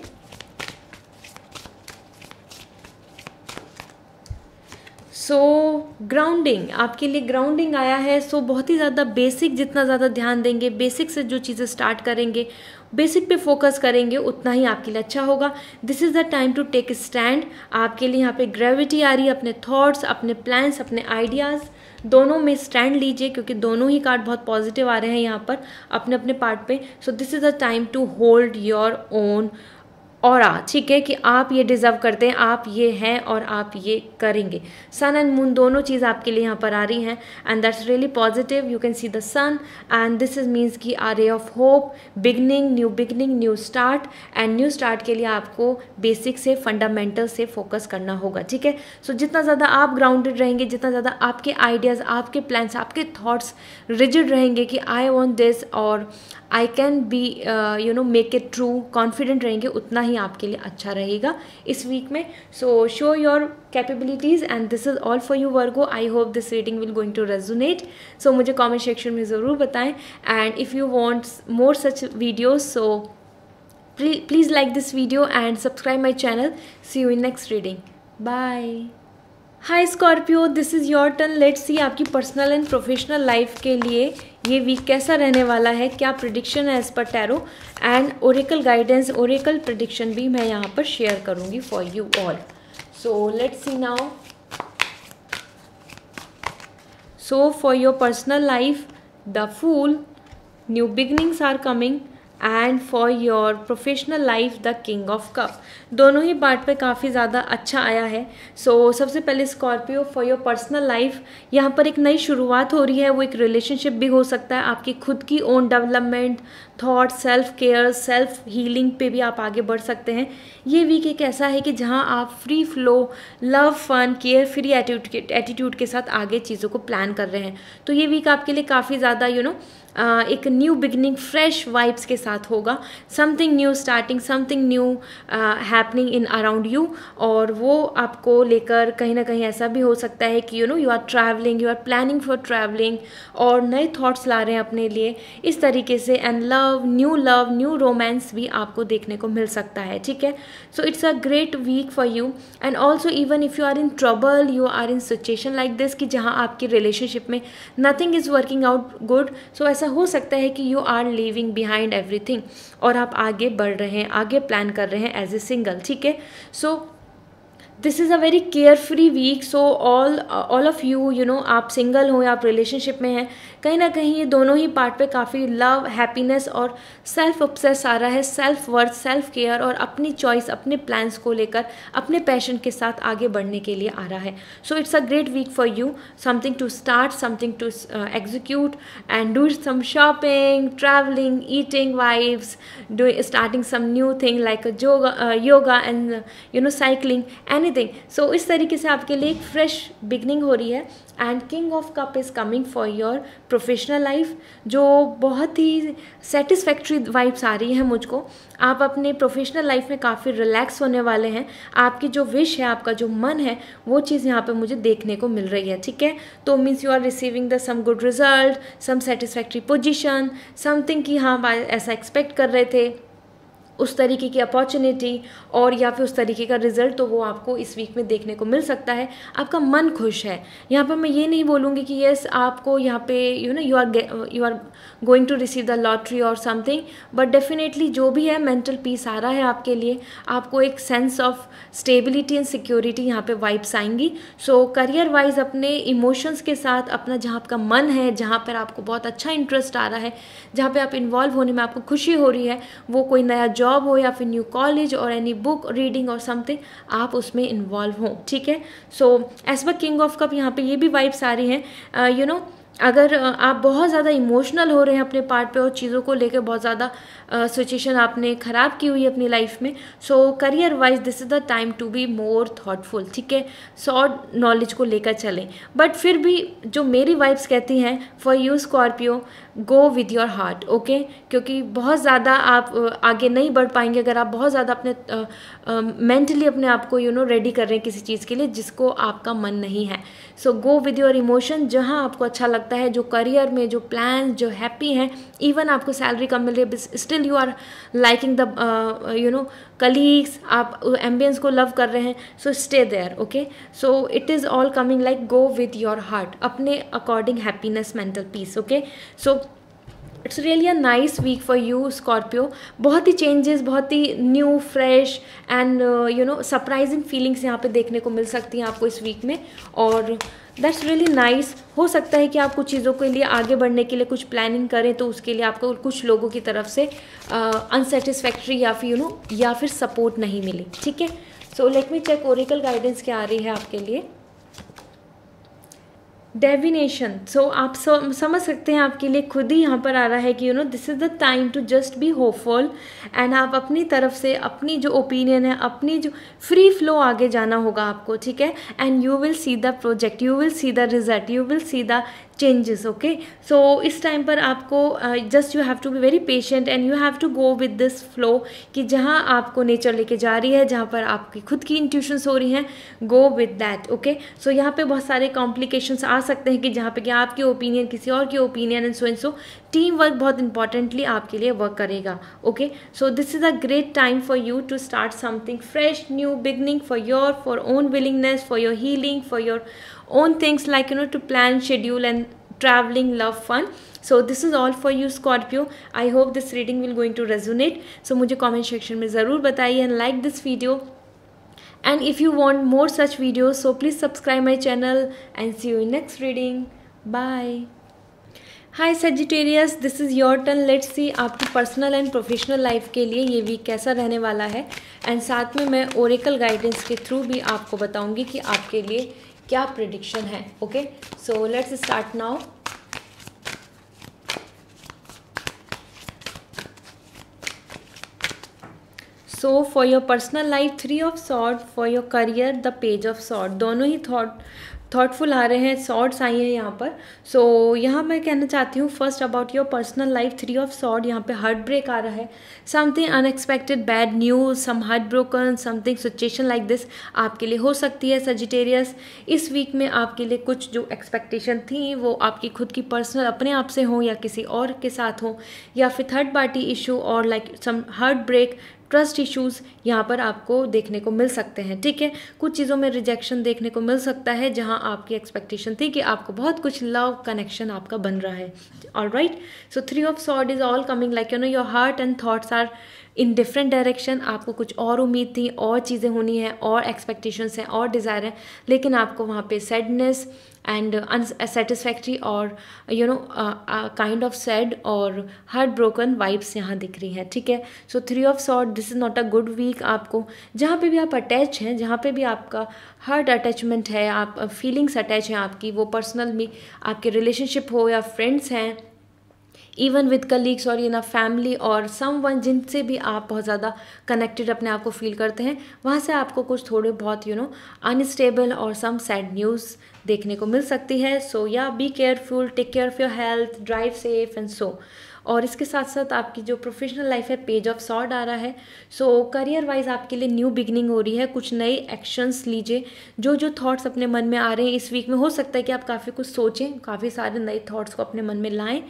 सो ग्राउंडिंग आपके लिए ग्राउंडिंग आया है। सो बहुत ही ज़्यादा बेसिक, जितना ज़्यादा ध्यान देंगे, बेसिक से जो चीज़ें स्टार्ट करेंगे, बेसिक पे फोकस करेंगे, उतना ही आपके लिए अच्छा होगा। This is the time to take stand. आपके लिए यहाँ पे ग्रेविटी आ रही है, अपने थॉट्स, अपने प्लान्स, अपने आइडियाज़ दोनों में स्टैंड लीजिए, क्योंकि दोनों ही कार्ड बहुत पॉजिटिव आ रहे हैं यहाँ पर अपने अपने पार्ट पे। So this is the time to hold your own aura, ठीक है, कि आप ये डिज़र्व करते हैं, आप ये हैं और आप ये करेंगे। सन एंड मून दोनों चीज़ आपके लिए यहाँ पर आ रही हैं, and that's really positive. You can see the sun and this is means की a ray of hope, beginning, new start. And new start के लिए आपको बेसिक से, फंडामेंटल से फोकस करना होगा, ठीक है। सो जितना ज़्यादा आप ग्राउंडेड रहेंगे, जितना ज़्यादा आपके आइडियाज़, आपके प्लान्स, आपके थॉट्स रिजिड रहेंगे कि आई वॉन्ट दिस और I can be make it true, confident रहेंगे, उतना ही आपके लिए अच्छा रहेगा इस वीक में। So show your capabilities and this is all for you Virgo. I hope this reading will going to resonate. So मुझे कमेंट सेक्शन में ज़रूर बताएं, and if you want more such videos, so please like this video and subscribe my channel. See you in next reading, bye. Hi Scorpio, this is your turn. Let's see आपकी personal and professional life के लिए ये week कैसा रहने वाला है, क्या prediction है एज पर tarot, and oracle guidance, oracle prediction भी मैं यहाँ पर शेयर करूँगी for you all. So let's see now. So for your personal life, the fool, new beginnings are coming, and for your professional life the king of cup. दोनों ही part पे काफ़ी ज़्यादा अच्छा आया है। सो सबसे पहले Scorpio, for your personal life यहाँ पर एक नई शुरुआत हो रही है। वो एक रिलेशनशिप भी हो सकता है, आपकी खुद की own development, thought, self care, self healing पे भी आप आगे बढ़ सकते हैं। ये वीक एक ऐसा है कि जहाँ आप free flow, love, fun, carefree attitude के साथ आगे चीज़ों को प्लान कर रहे हैं। तो ये वीक आपके लिए काफ़ी ज़्यादा एक न्यू बिगनिंग, फ्रेश वाइब्स के साथ होगा। Something new starting, something new happening in around you, और वो आपको लेकर कहीं ना कहीं ऐसा भी हो सकता है कि you are travelling, you are planning for travelling और नए थॉट्स ला रहे हैं अपने लिए इस तरीके से। एंड लव, न्यू रोमांस भी आपको देखने को मिल सकता है, ठीक है। So it's a great week for you. And also even if you are in trouble, you are in situation like this कि जहाँ आपकी रिलेशनशिप में nothing is working out good, so ऐसा हो सकता है कि you are leaving behind everything और आप आगे बढ़ रहे हैं, आगे प्लान कर रहे हैं एज ए सिंगल, ठीक है। So this is a very carefree week. So all of you know, आप सिंगल हो या आप रिलेशनशिप में हैं, कहीं ना कहीं ये दोनों ही पार्ट पे काफ़ी लव, हैप्पीनेस और सेल्फ ऑब्सेस आ रहा है. सेल्फ वर्थ, सेल्फ केयर और अपनी चॉइस, अपने प्लान्स को लेकर अपने पैशन के साथ आगे बढ़ने के लिए आ रहा है. So it's a great week for you. Something to start, something to execute and do some shopping, traveling, eating vibes, starting some new thing like a yoga and cycling, anything. So इस तरीके से आपके लिए एक fresh beginning हो रही है. And king of cup is coming for your professional life, जो बहुत ही सेटिस्फैक्ट्री वाइब्स आ रही हैं मुझको. आप अपने प्रोफेशनल लाइफ में काफ़ी रिलैक्स होने वाले हैं. आपकी जो विश है, आपका जो मन है, वो चीज़ यहाँ पे मुझे देखने को मिल रही है. ठीक है, तो means you are receiving the some good result, some satisfactory position, something कि हाँ ऐसा एक्सपेक्ट कर रहे थे, उस तरीके की अपॉर्चुनिटी और या फिर उस तरीके का रिजल्ट, तो वो आपको इस वीक में देखने को मिल सकता है. आपका मन खुश है. यहाँ पर मैं ये नहीं बोलूँगी कि यस आपको यहाँ पे you are going to receive the lottery और समथिंग, बट डेफिनेटली जो भी है मेंटल पीस आ रहा है आपके लिए. आपको एक sense of stability and security यहाँ पे वाइब्स आएंगी. सो करियर वाइज अपने इमोशंस के साथ अपना जहाँ आपका मन है, जहाँ पर आपको बहुत अच्छा इंटरेस्ट आ रहा है, जहाँ पे आप इन्वॉल्व होने में आपको खुशी हो रही है, वो कोई नया जॉब हो या फिर न्यू कॉलेज और एनी बुक रीडिंग और समथिंग, आप उसमें इन्वॉल्व हो. ठीक है, सो एज पर किंग ऑफ कप यहाँ पे ये भी वाइब्स आ रही हैं. अगर आप बहुत ज़्यादा इमोशनल हो रहे हैं अपने पार्ट पे और चीज़ों को लेकर बहुत ज़्यादा सिचुएशन आपने ख़राब की हुई है अपनी लाइफ में, so career wise this is the time to be more thoughtful. ठीक है, सॉर्ट नॉलेज को लेकर चलें. बट फिर भी जो मेरी वाइब्स कहती हैं for you Scorpio, go with your heart. Okay, क्योंकि बहुत ज़्यादा आप आगे नहीं बढ़ पाएंगे अगर आप बहुत ज़्यादा अपने मेंटली अपने आप को रेडी कर रहे हैं किसी चीज़ के लिए जिसको आपका मन नहीं है. सो गो विद योर इमोशन, जहाँ आपको अच्छा लगता है, जो करियर में जो प्लान जो हैप्पी हैं, इवन आपको सैलरी कम मिल रही है, still you are liking the colleagues, आप एम्बियंस को लव कर रहे हैं, so stay there. Okay, so it is all coming like go with your heart, अपने according happiness, mental peace. Okay, so it's really a nice week for you Scorpio. बहुत ही changes, बहुत ही new, fresh and surprising feelings यहाँ पे देखने को मिल सकती हैं आपको इस वीक में, और दैट्स रियली नाइस. हो सकता है कि आप कुछ चीज़ों के लिए आगे बढ़ने के लिए कुछ प्लानिंग करें, तो उसके लिए आपको कुछ लोगों की तरफ से अनसेटिस्फैक्ट्री या फिर या फिर सपोर्ट नहीं मिली. ठीक है, so let me check oracle guidance क्या आ रही है आपके लिए. डेविनेशन, सो आप समझ सकते हैं आपके लिए खुद ही यहाँ पर आ रहा है कि this is the time to just be hopeful, and आप अपनी तरफ से अपनी जो ओपिनियन है, अपनी जो फ्री फ्लो आगे जाना होगा आपको. ठीक है, and you will see the project, you will see the result, you will see the changes. Okay, so इस टाइम पर आपको just you have to be very patient and you have to go with this flow, कि जहाँ आपको nature लेके जा रही है, जहाँ पर आपकी खुद की इंट्यूशंस हो रही हैं, go with that. Okay, so यहाँ पे बहुत सारे कॉम्प्लिकेशंस आ सकते हैं कि जहाँ पे कि आपकी ओपिनियन किसी और की opinion and so team work बहुत इंपॉर्टेंटली आपके लिए वर्क करेगा. Okay, so this is a great time for you to start something fresh, new beginning for own willingness, for your healing, for your own things like to plan, schedule and traveling, love, fun. So this is all for you Scorpio. I hope this reading will going to resonate. So मुझे comment section में ज़रूर बताइए and like this video. And if you want more such videos, so please subscribe my channel and see you in next reading. Bye. Hi Sagittarius, this is your turn. Let's see आपकी personal and professional life के लिए ये week कैसा रहने वाला है, and साथ में मैं ओरेकल गाइडेंस के थ्रू भी आपको बताऊंगी कि आपके लिए क्या प्रेडिक्शन है. Okay, so let's start now. So for your personal life 3 of sword, for your career the page of sword. दोनों ही थॉटफुल आ रहे हैं, सॉर्ड्स आई हैं यहाँ पर. सो यहाँ मैं कहना चाहती हूँ first about your personal life 3 of sword. यहाँ पे हार्ट ब्रेक आ रहा है, something unexpected, bad news, some heart broken, something situation like this आपके लिए हो सकती है सजिटेरियस. इस वीक में आपके लिए कुछ जो एक्सपेक्टेशन थी वो आपकी खुद की पर्सनल अपने आप से हो या किसी और के साथ हो, या फिर थर्ड पार्टी इशू और like some heartbreak, trust issues यहाँ पर आपको देखने को मिल सकते हैं. ठीक है, कुछ चीज़ों में रिजेक्शन देखने को मिल सकता है जहाँ आपकी एक्सपेक्टेशन थी कि आपको बहुत कुछ लव कनेक्शन आपका बन रहा है. Alright, so 3 of sword is all coming like your heart and thoughts are in different direction, आपको कुछ और उम्मीद थी, और चीज़ें होनी है, और एक्सपेक्टेशंस हैं, और डिज़ायर है, लेकिन आपको वहाँ पे सैडनेस एंड अनसेटिस्फैक्ट्री और काइंड ऑफ सैड और हार्ट ब्रोकन वाइब्स यहाँ दिख रही हैं, ठीक है। So 3 of sword, this is not a good week. आपको जहाँ पे भी आप अटैच हैं, जहाँ पे भी आपका हार्ट अटैचमेंट है, आप फीलिंग्स अटैच हैं आपकी, वो पर्सनल में आपके रिलेशनशिप हो या फ्रेंड्स हैं, इवन विद कलीग्स और इन अ फैमिली और समवन जिनसे भी आप बहुत ज़्यादा कनेक्टेड अपने आप को फील करते हैं, वहाँ से आपको कुछ थोड़े बहुत अनस्टेबल और सम सैड न्यूज़ देखने को मिल सकती है। So yeah be careful, take care of your health, drive safe and so. और इसके साथ साथ आपकी जो प्रोफेशनल लाइफ है, पेज ऑफ सॉर्ड आ रहा है। सो करियर वाइज आपके लिए न्यू बिगनिंग हो रही है, कुछ नए एक्शंस लीजिए। जो जो थॉट्स अपने मन में आ रहे हैं इस वीक में, हो सकता है कि आप काफ़ी कुछ सोचें, काफ़ी सारे नए थॉट्स को अपने मन में लाएं,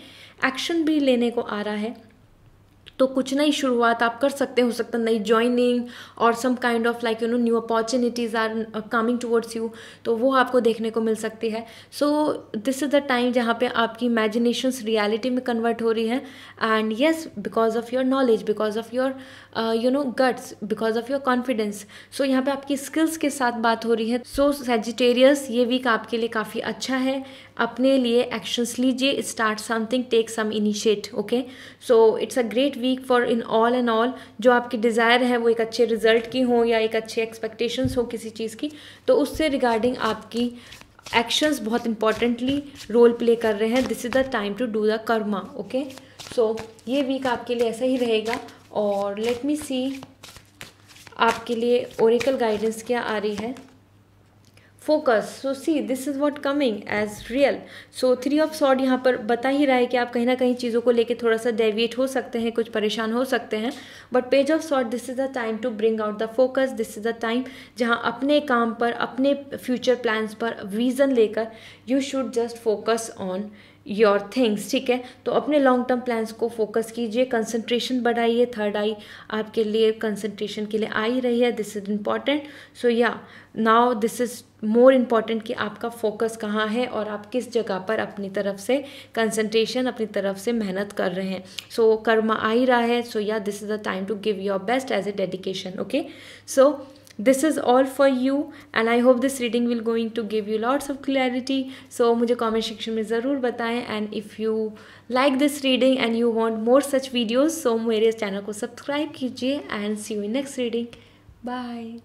एक्शन भी लेने को आ रहा है, तो कुछ नई शुरुआत आप कर सकते हो सकता है नई ज्वाइनिंग और some kind of like new opportunities are coming towards you, तो वो आपको देखने को मिल सकती है। So this is the time जहाँ पे आपकी इमेजिनेशंस रियलिटी में कन्वर्ट हो रही है, and yes, because of your knowledge, because of your guts, because of your confidence. So यहाँ पे आपकी स्किल्स के साथ बात हो रही है। सो सैजिटेरियस, ये वीक आपके लिए काफ़ी अच्छा है, अपने लिए एक्शंस लीजिए, start something, take some initiate, okay. So it's a great week for in all and all. जो आपकी डिज़ायर है वो एक अच्छे रिजल्ट की हो या एक अच्छे एक्सपेक्टेशंस हो किसी चीज़ की, तो उससे रिगार्डिंग आपकी एक्शंस बहुत इंपॉर्टेंटली रोल प्ले कर रहे हैं। This is the time to do the karma, okay. So ये वीक आपके लिए ऐसा ही रहेगा। और लेट मी सी आपके लिए ओरेकल गाइडेंस क्या आ रही है। Focus, so see this is what coming as real. So 3 of sword यहाँ पर बता ही रहा है कि आप कहीं ना कहीं चीज़ों को लेके थोड़ा सा डेविएट हो सकते हैं, कुछ परेशान हो सकते हैं, but page of sword, this is the time to bring out the focus. This is the time जहाँ अपने काम पर, अपने फ्यूचर प्लान्स पर विजन लेकर you should just focus on your things, ठीक है। तो अपने लॉन्ग टर्म प्लान्स को फोकस कीजिए, कंसंट्रेशन बढ़ाइए। थर्ड आई आपके लिए कंसंट्रेशन के लिए आ ही रही है, this is important. So yeah now this is more important कि आपका फोकस कहाँ है और आप किस जगह पर अपनी तरफ से कंसंट्रेशन, अपनी तरफ से मेहनत कर रहे हैं। सो कर्मा आ ही रहा है। सो या this is the time to give your best as a dedication, okay. So this is all for you and I hope this reading will going to give you lots of clarity. So मुझे comment section में ज़रूर बताएं, and if you like this reading and you want more such videos, so मेरे channel को subscribe कीजिए and see you in next reading. Bye.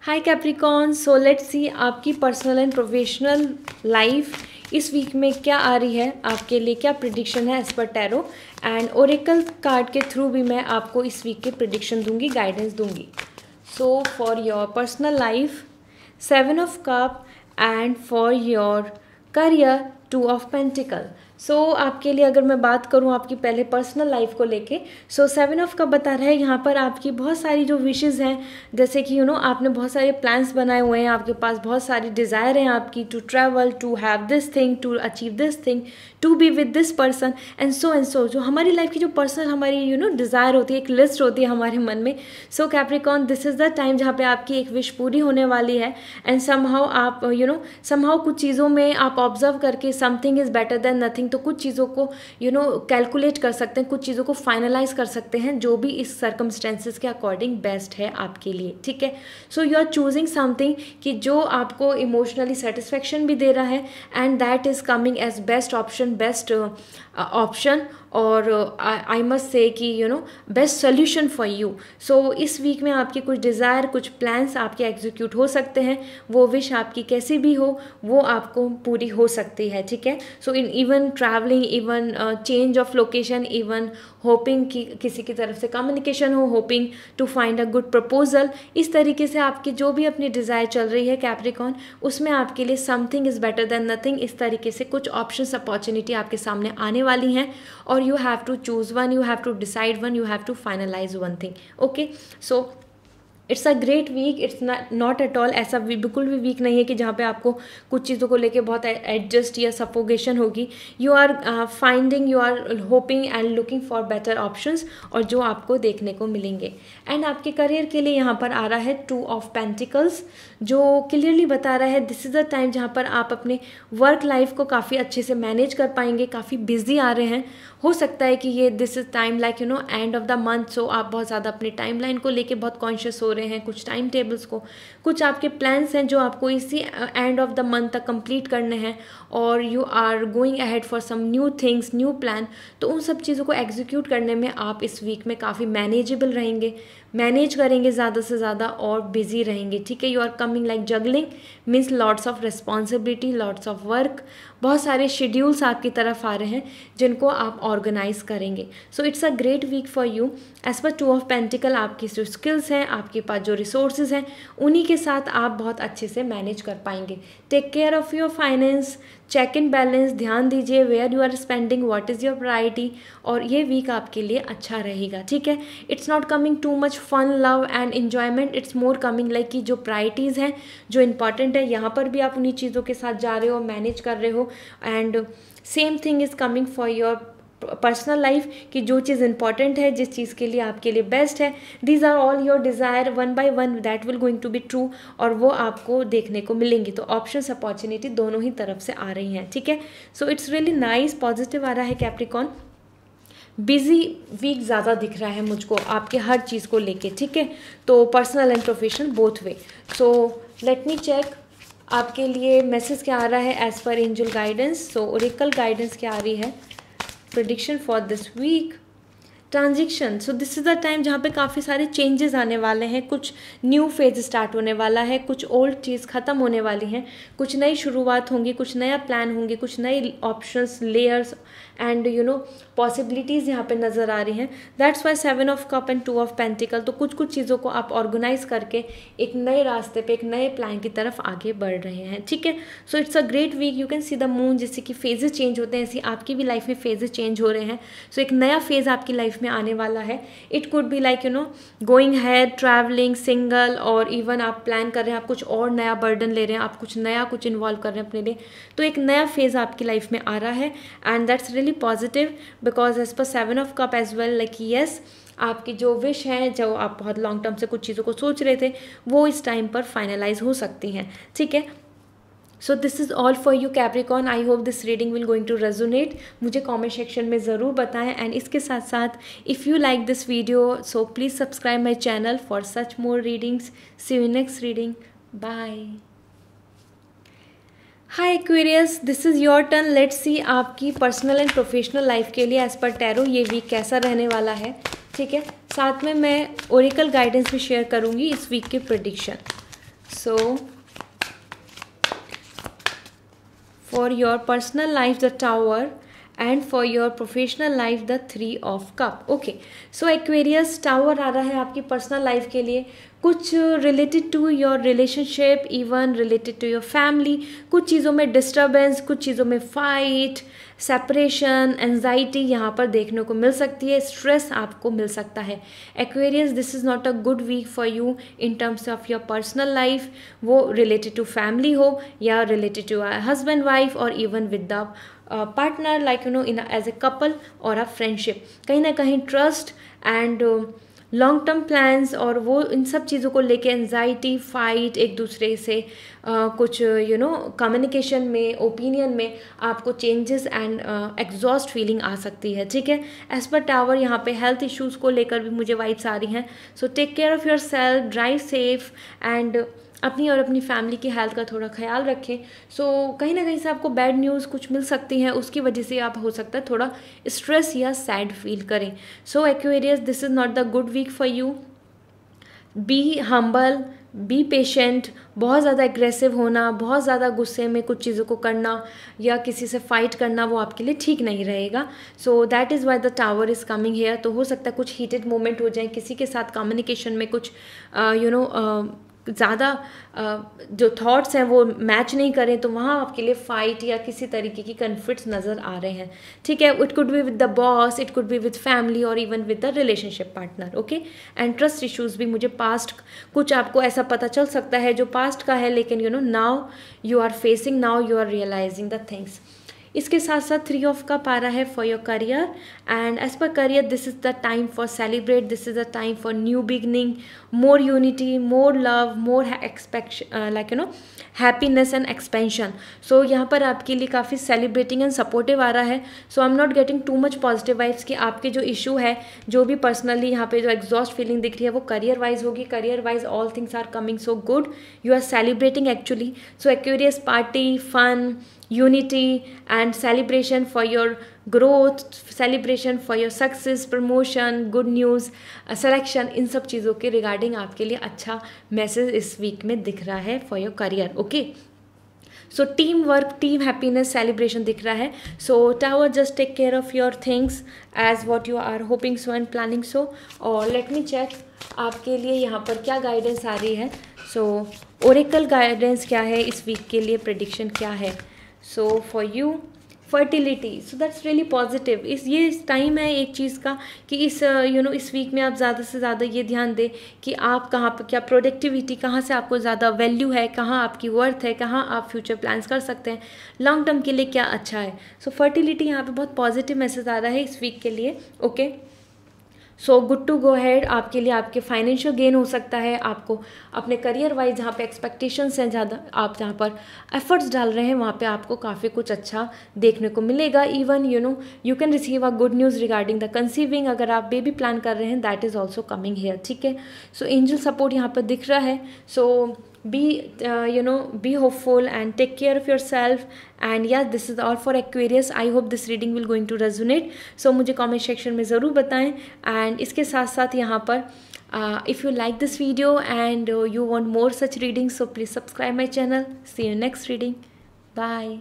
Hi Capricorn, so let's see आपकी personal and professional life इस week में क्या आ रही है, आपके लिए क्या प्रिडिक्शन है एज पर टैरो, एंड ओरेकल कार्ड के थ्रू भी मैं आपको इस वीक के प्रिडिक्शन दूंगी, गाइडेंस दूंगी। So for your personal life 7 of cup, and for your career 2 of pentacle. So आपके लिए अगर मैं बात करूं आपकी पहले पर्सनल लाइफ को लेके, सो 7 ऑफ कप बता रहा है यहाँ पर आपकी बहुत सारी जो विशेज़ हैं, जैसे कि आपने बहुत सारे प्लान्स बनाए हुए हैं, आपके पास बहुत सारी डिज़ायर हैं आपकी, to travel, to have this thing, to achieve this thing, to be with this person and so. जो हमारी लाइफ की जो पर्सनल हमारी डिज़ायर होती है, एक लिस्ट होती है हमारे मन में। So Capricorn, this is the time जहाँ पे आपकी एक विश पूरी होने वाली है, एंड समहाउ आप समहाउ कुछ चीज़ों में आप ऑब्जर्व करके something is better than nothing, तो कुछ चीज़ों को कैलकुलेट कर सकते हैं, कुछ चीज़ों को फाइनलाइज कर सकते हैं जो भी इस सर्कमस्टेंसेस के अकॉर्डिंग बेस्ट है आपके लिए, ठीक है। So you are choosing something कि जो आपको इमोशनली सेटिस्फेक्शन भी दे रहा है, and that is coming as best option, best option, और आई मस्ट से कि best solution for you. So इस वीक में आपकी कुछ डिज़ायर, कुछ प्लान्स आपके एग्जीक्यूट हो सकते हैं, वो विश आपकी कैसी भी हो वो आपको पूरी हो सकती है, ठीक है। So in even travelling, even change of location, even hoping कि किसी की तरफ से कम्युनिकेशन हो, hoping to find a good proposal, इस तरीके से आपकी जो भी अपनी डिज़ायर चल रही है कैप्रिकॉर्न, उसमें आपके लिए something is better than nothing, इस तरीके से कुछ ऑप्शंस, अपॉर्चुनिटी आपके सामने आने वाली हैं, और you have to choose one, you have to decide one, you have to finalize one thing, okay। So it's a great week, it's not at all ऐसा बिल्कुल भी वीक नहीं है कि जहाँ पे आपको कुछ चीज़ों को लेके बहुत एडजस्ट या सफोकेशन होगी. You are finding, you are hoping and looking for better options, और जो आपको देखने को मिलेंगे. एंड आपके करियर के लिए यहाँ पर आ रहा है 2 ऑफ पेंटिकल्स, जो क्लियरली बता रहा है दिस इज़ द टाइम जहाँ पर आप अपने वर्क लाइफ को काफ़ी अच्छे से मैनेज कर पाएंगे. काफ़ी बिजी आ रहे हैं. हो सकता है कि ये this is time like end of the month, so आप बहुत ज़्यादा अपने टाइम लाइन को लेके बहुत कॉन्शियस हो रहे हैं. कुछ टाइम टेबल्स को, कुछ आपके प्लान्स हैं जो आपको इसी एंड ऑफ द मंथ तक कंप्लीट करने हैं, और you are going ahead for some new things, new plan. तो उन सब चीज़ों को एग्जीक्यूट करने में आप इस वीक में काफ़ी मैनेजेबल रहेंगे, मैनेज करेंगे ज़्यादा से ज़्यादा, और बिजी रहेंगे. ठीक है, you are coming like juggling means lots of responsibility, lots of work. बहुत सारे शेड्यूल्स आपकी तरफ आ रहे हैं जिनको आप ऑर्गेनाइज करेंगे. So it's a great week for you. As per 2 of pentacle, आपकी जो स्किल्स हैं, आपके पास जो रिसोर्सेज हैं, उन्हीं के साथ आप बहुत अच्छे से मैनेज कर पाएंगे. Take care of your finance, check in balance, ध्यान दीजिए where you are spending, what is your priority, और ये वीक आपके लिए अच्छा रहेगा. ठीक है, it's not coming too much fun, love and enjoyment. It's more coming like कि जो प्रायोरिटीज़ हैं, जो इंपॉर्टेंट है, यहाँ पर भी आप उन्हीं चीज़ों के साथ जा रहे हो, मैनेज कर रहे हो. And same thing is coming for your personal life, कि जो चीज़ इंपॉर्टेंट है, जिस चीज़ के लिए आपके लिए बेस्ट है, these are all your desire, one by one that will going to be true, और वो आपको देखने को मिलेंगी. तो ऑप्शंस, अपॉर्चुनिटी दोनों ही तरफ से आ रही हैं. ठीक है, so it's really nice, positive आ रहा है कैप्रिकॉर्न. बिजी वीक ज़्यादा दिख रहा है मुझको आपके हर चीज़ को लेके. ठीक है, तो personal and professional both way. So let me check आपके लिए मैसेज क्या आ रहा है as per angel guidance. So oracle guidance क्या आ रही है, prediction for this week. Transition, so this is the time जहाँ पे काफ़ी सारे चेंजेस आने वाले हैं. कुछ न्यू फेज स्टार्ट होने वाला है, कुछ ओल्ड चीज़ ख़त्म होने वाली हैं, कुछ नई शुरुआत होंगी, कुछ नया प्लान होंगे, कुछ नए ऑप्शंस, लेयर्स एंड पॉसिबिलिटीज़ यहाँ पे नज़र आ रही हैं. That's why 7 of cup and 2 of pentacle. तो कुछ कुछ चीज़ों को आप ऑर्गेनाइज करके एक नए रास्ते पे, एक नए प्लान की तरफ आगे बढ़ रहे हैं. ठीक है, so it's a great week. You can see the moon, जैसे कि फेजेस चेंज होते हैं, ऐसे आपकी भी लाइफ में फेजेस चेंज हो रहे हैं. सो एक नया फेज़ आपकी लाइफ में आने वाला है. It could be like going had, travelling, single, और इवन आप प्लान कर रहे हैं, आप कुछ और नया बर्डन ले रहे हैं, आप कुछ नया कुछ इन्वॉल्व कर रहे हैं अपने लिए. तो एक नया फेज़ आपकी लाइफ में आ रहा है, and that's really positive, because as per 7 of cup as well, like yes, आपकी जो विश है, जो आप बहुत लॉन्ग टर्म से कुछ चीज़ों को सोच रहे थे, वो इस टाइम पर फाइनलाइज हो सकती हैं. ठीक है, so this is all for you Capricorn. I hope this reading will going to resonate. मुझे कमेंट सेक्शन में ज़रूर बताएं. एंड इसके साथ साथ if you like this video, so please subscribe my channel for such more readings. See you next reading. Bye. Hi Aquarius, this is your turn. Let's see आपकी personal and professional life के लिए as पर tarot ये week कैसा रहने वाला है. ठीक है, साथ में मैं ओरेकल गाइडेंस भी शेयर करूँगी इस वीक के prediction. So for your personal life the Tower, and for your professional life the 3 of cup. Okay, so Aquarius, Tower आ रहा है आपकी पर्सनल लाइफ के लिए. कुछ related to your relationship, even related to your family. कुछ चीज़ों में डिस्टर्बेंस, कुछ चीज़ों में फाइट, सेपरेशन, एंजाइटी यहाँ पर देखने को मिल सकती है. स्ट्रेस आपको मिल सकता है. Aquarius, this is not a good week for you in terms of your personal life. वो रिलेटेड टू फैमिली हो, या रिलेटेड टू हस्बैंड वाइफ, और even with the partner, like in as a couple और a friendship. कहीं ना कहीं trust and long term plans, और वो इन सब चीज़ों को लेके एंजाइटी, फाइट, एक दूसरे से कुछ कम्युनिकेशन में, ओपिनियन में आपको चेंजेस एंड एग्जॉस्ट फीलिंग आ सकती है. ठीक है, एज पर टावर यहाँ पे हेल्थ इश्यूज़ को लेकर भी मुझे वाइब्स आ रही हैं. So take care of yourself, drive safe, and अपनी और अपनी फैमिली की हेल्थ का थोड़ा ख्याल रखें. सो कहीं ना कहीं से आपको बैड न्यूज़ कुछ मिल सकती हैं, उसकी वजह से आप हो सकता है थोड़ा स्ट्रेस या सैड फील करें. So Aquarius, this is not the good week for you. Be humble, be patient. बहुत ज़्यादा एग्रेसिव होना, बहुत ज़्यादा गुस्से में कुछ चीज़ों को करना, या किसी से फाइट करना, वो आपके लिए ठीक नहीं रहेगा. सो that is why the tower is coming here. तो हो सकता है कुछ हीटेड मोमेंट हो जाए, किसी के साथ कम्युनिकेशन में कुछ ज़्यादा जो थॉट्स हैं वो मैच नहीं करें, तो वहाँ आपके लिए फाइट या किसी तरीके की कन्फ्लिक्ट्स नज़र आ रहे हैं, ठीक है। It could be with the boss, it could be with family और even with the relationship partner, okay. And trust issues भी मुझे पास्ट कुछ आपको ऐसा पता चल सकता है जो पास्ट का है, लेकिन now you are facing, now you are realizing the things. इसके साथ साथ 3 ऑफ कप आ रहा है for your career, and as per career this is the time for celebrate, this is the time for new beginning, more unity, more love, more expectation, like happiness and expansion. So यहाँ पर आपके लिए काफ़ी celebrating and supportive आ रहा है। So I am not getting too much positive vibes कि आपके जो इशू है, जो भी पर्सनली यहाँ पे जो एग्जॉस्ट फीलिंग दिख रही है वो करियर वाइज होगी। Career wise all things are coming so good, you are celebrating actually. So Aquarius party, fun, unity and celebration for your growth, celebration for your success, promotion, good news, selection, इन सब चीज़ों के regarding आपके लिए अच्छा message इस week में दिख रहा है for your career, okay. So team work, team happiness, celebration दिख रहा है। So tower, just take care of your things as what you are hoping so and planning so. और लेट मी चेक आपके लिए यहाँ पर क्या गाइडेंस आ रही है। सो ओरेकल गाइडेंस क्या है इस वीक के लिए, प्रेडिक्शन क्या है। So for you fertility, so that's really positive. ये टाइम है एक चीज़ का कि इस इस वीक में आप ज़्यादा से ज़्यादा ये ध्यान दें कि आप कहाँ पर क्या प्रोडक्टिविटी, कहाँ से आपको ज़्यादा वैल्यू है, कहाँ आपकी वर्थ है, कहाँ आप फ्यूचर प्लान्स कर सकते हैं, लॉन्ग टर्म के लिए क्या अच्छा है। सो फर्टिलिटी यहाँ पे बहुत पॉजिटिव मैसेज आ रहा है इस वीक के लिए, okay. So good to go ahead, आपके लिए आपके फाइनेंशियल गेन हो सकता है। आपको अपने करियर वाइज जहाँ पे एक्सपेक्टेशंस हैं ज़्यादा, आप जहाँ पर एफर्ट्स डाल रहे हैं वहाँ पे आपको काफ़ी कुछ अच्छा देखने को मिलेगा। Even you can receive a good news regarding the conceiving, अगर आप बेबी प्लान कर रहे हैं that is also coming here, ठीक है। सो एंजल सपोर्ट यहाँ पर दिख रहा है। सो be hopeful and take care of yourself, and yeah, this is all for Aquarius. I hope this reading will going to resonate. So मुझे comment section में ज़रूर बताएं। and इसके साथ साथ यहाँ पर if you like this video and you want more such readings, so please subscribe my channel. See you next reading. Bye.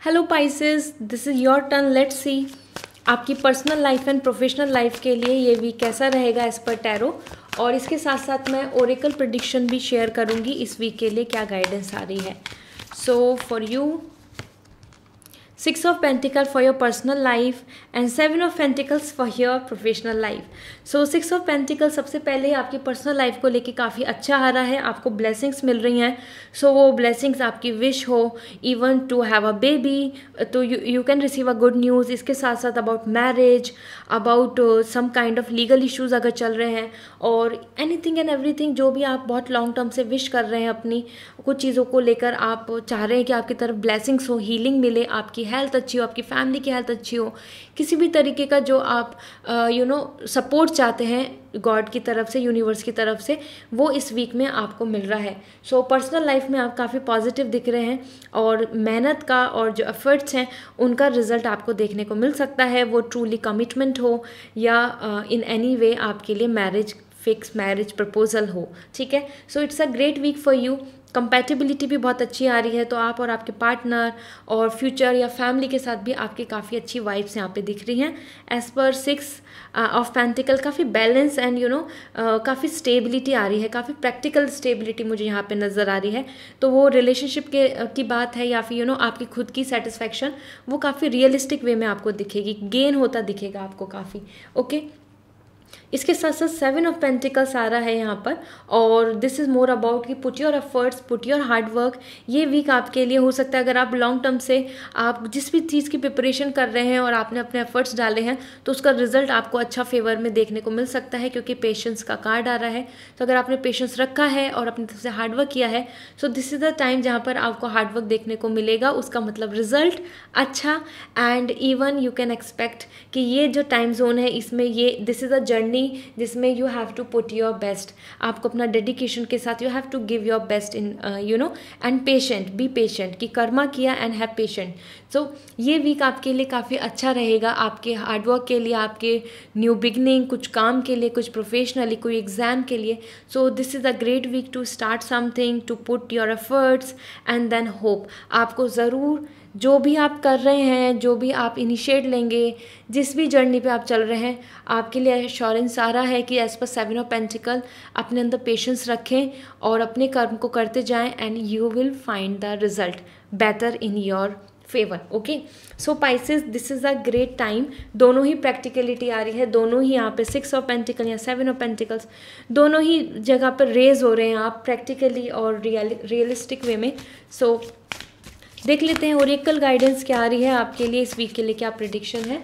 Hello Pisces, this is your turn. Let's see आपकी personal life and professional life के लिए ये week कैसा रहेगा as पर tarot. और इसके साथ साथ मैं ओरेकल प्रेडिक्शन भी शेयर करूंगी इस वीक के लिए क्या गाइडेंस आ रही है। So for you 6 of Pentacles for your personal life and 7 of Pentacles for your professional life. So 6 of Pentacles सबसे पहले आपकी पर्सनल लाइफ को लेके काफ़ी अच्छा आ रहा है, आपको ब्लेसिंग्स मिल रही हैं। सो वो ब्लेसिंग्स आपकी विश हो even to have a baby, तो you can receive a good news. इसके साथ साथ about marriage, about some kind of legal issues अगर चल रहे हैं, और एनीथिंग एंड एवरीथिंग जो भी आप बहुत लॉन्ग टर्म से विश कर रहे हैं, अपनी कुछ चीज़ों को लेकर आप चाह रहे हैं कि आपकी तरफ ब्लेसिंग्स हो, हीलिंग मिले, आपकी हेल्थ अच्छी हो, आपकी फैमिली की हेल्थ अच्छी हो, किसी भी तरीके का जो आप सपोर्ट चाहते हैं गॉड की तरफ से, यूनिवर्स की तरफ से, वो इस वीक में आपको मिल रहा है। सो पर्सनल लाइफ में आप काफ़ी पॉजिटिव दिख रहे हैं और मेहनत का और जो एफर्ट्स हैं उनका रिजल्ट आपको देखने को मिल सकता है, वो ट्रूली कमिटमेंट हो या इन एनी वे आपके लिए मैरिज फिक्स, मैरिज प्रपोजल हो, ठीक है। So it's a great week for you. Compatibility भी बहुत अच्छी आ रही है, तो आप और आपके पार्टनर और फ्यूचर या फैमिली के साथ भी आपकी काफ़ी अच्छी वाइब्स यहाँ पे दिख रही हैं। एज पर 6 ऑफ पेंटिकल काफ़ी बैलेंस एंड काफ़ी स्टेबिलिटी आ रही है, काफ़ी प्रैक्टिकल स्टेबिलिटी मुझे यहाँ पे नज़र आ रही है। तो वो रिलेशनशिप की बात है या फिर आपकी खुद की सेटिस्फैक्शन, वो काफ़ी रियलिस्टिक वे में आपको दिखेगी, गेन होता दिखेगा आपको काफ़ी, ओके। इसके साथ साथ 7 ऑफ पेंटिकल्स आ रहा है यहाँ पर, और दिस इज़ मोर अबाउट कि put your efforts, put your hard work. ये वीक आपके लिए हो सकता है अगर आप लॉन्ग टर्म से आप जिस भी चीज़ की प्रिपरेशन कर रहे हैं और आपने अपने एफर्ट्स डाले हैं, तो उसका रिजल्ट आपको अच्छा फेवर में देखने को मिल सकता है, क्योंकि पेशेंस का कार्ड आ रहा है। तो अगर आपने पेशेंस रखा है और अपनी तरफ से हार्डवर्क किया है, so this is the time जहाँ पर आपको हार्डवर्क देखने को मिलेगा, उसका मतलब रिजल्ट अच्छा। And even you can expect कि ये जो टाइम जोन है इसमें ये दिस इज़ अ जर्नी जिसमें you have to put your best, आपको अपना डेडिकेशन के साथ you have to give your best in and patient, be patient, कि कर्मा किया एंड हैव पेशेंट। सो ये वीक आपके लिए काफ़ी अच्छा रहेगा, आपके हार्डवर्क के लिए, आपके न्यू बिगनिंग, कुछ काम के लिए, कुछ प्रोफेशनली, कोई एग्जाम के लिए। So this is a great week to start something, to put your efforts and then hope. आपको ज़रूर जो भी आप कर रहे हैं, जो भी आप इनिशिएट लेंगे, जिस भी जर्नी पे आप चल रहे हैं, आपके लिए एश्योरेंस आ रहा है कि एज पर 7 ऑफ पेंटिकल अपने अंदर पेशेंस रखें और अपने कर्म को करते जाएं and you will find the result better in your favour. Okay, so Pisces, this is a great time. दोनों ही प्रैक्टिकलिटी आ रही है, दोनों ही यहाँ पे 6 ऑफ पेंटिकल या 7 ऑफ पेंटिकल्स, दोनों ही जगह पर रेज हो रहे हैं आप प्रैक्टिकली और रियलिस्टिक वे में. सो देख लेते हैं ओरेकल गाइडेंस क्या आ रही है आपके लिए इस वीक के लिए, क्या प्रिडिक्शन है.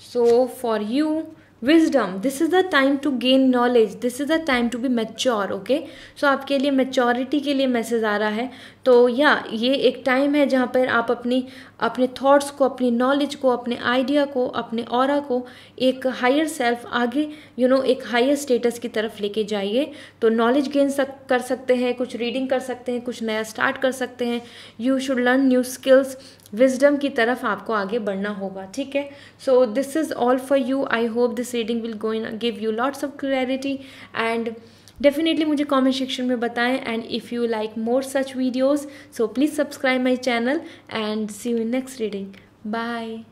So for you, wisdom, this is the time to gain knowledge, this is the time to be mature. okay, so आपके लिए मेच्योरिटी के लिए मैसेज आ रहा है. तो ये एक टाइम है जहाँ पर आप अपने थॉट्स को, अपनी नॉलेज को, अपने आइडिया को, अपने ऑरा को एक हायर सेल्फ आगे एक हायर स्टेटस की तरफ लेके जाइए. तो नॉलेज गेन कर सकते हैं, कुछ रीडिंग कर सकते हैं, कुछ नया स्टार्ट कर सकते हैं. You should learn new skills. Wisdom की तरफ आपको आगे बढ़ना होगा. ठीक है, so this is all for you. I hope this reading will go in give you lots of clarity and definitely मुझे कमेंट सेक्शन में बताएं. And if you like more such videos, so please subscribe my channel and see you in next reading. Bye.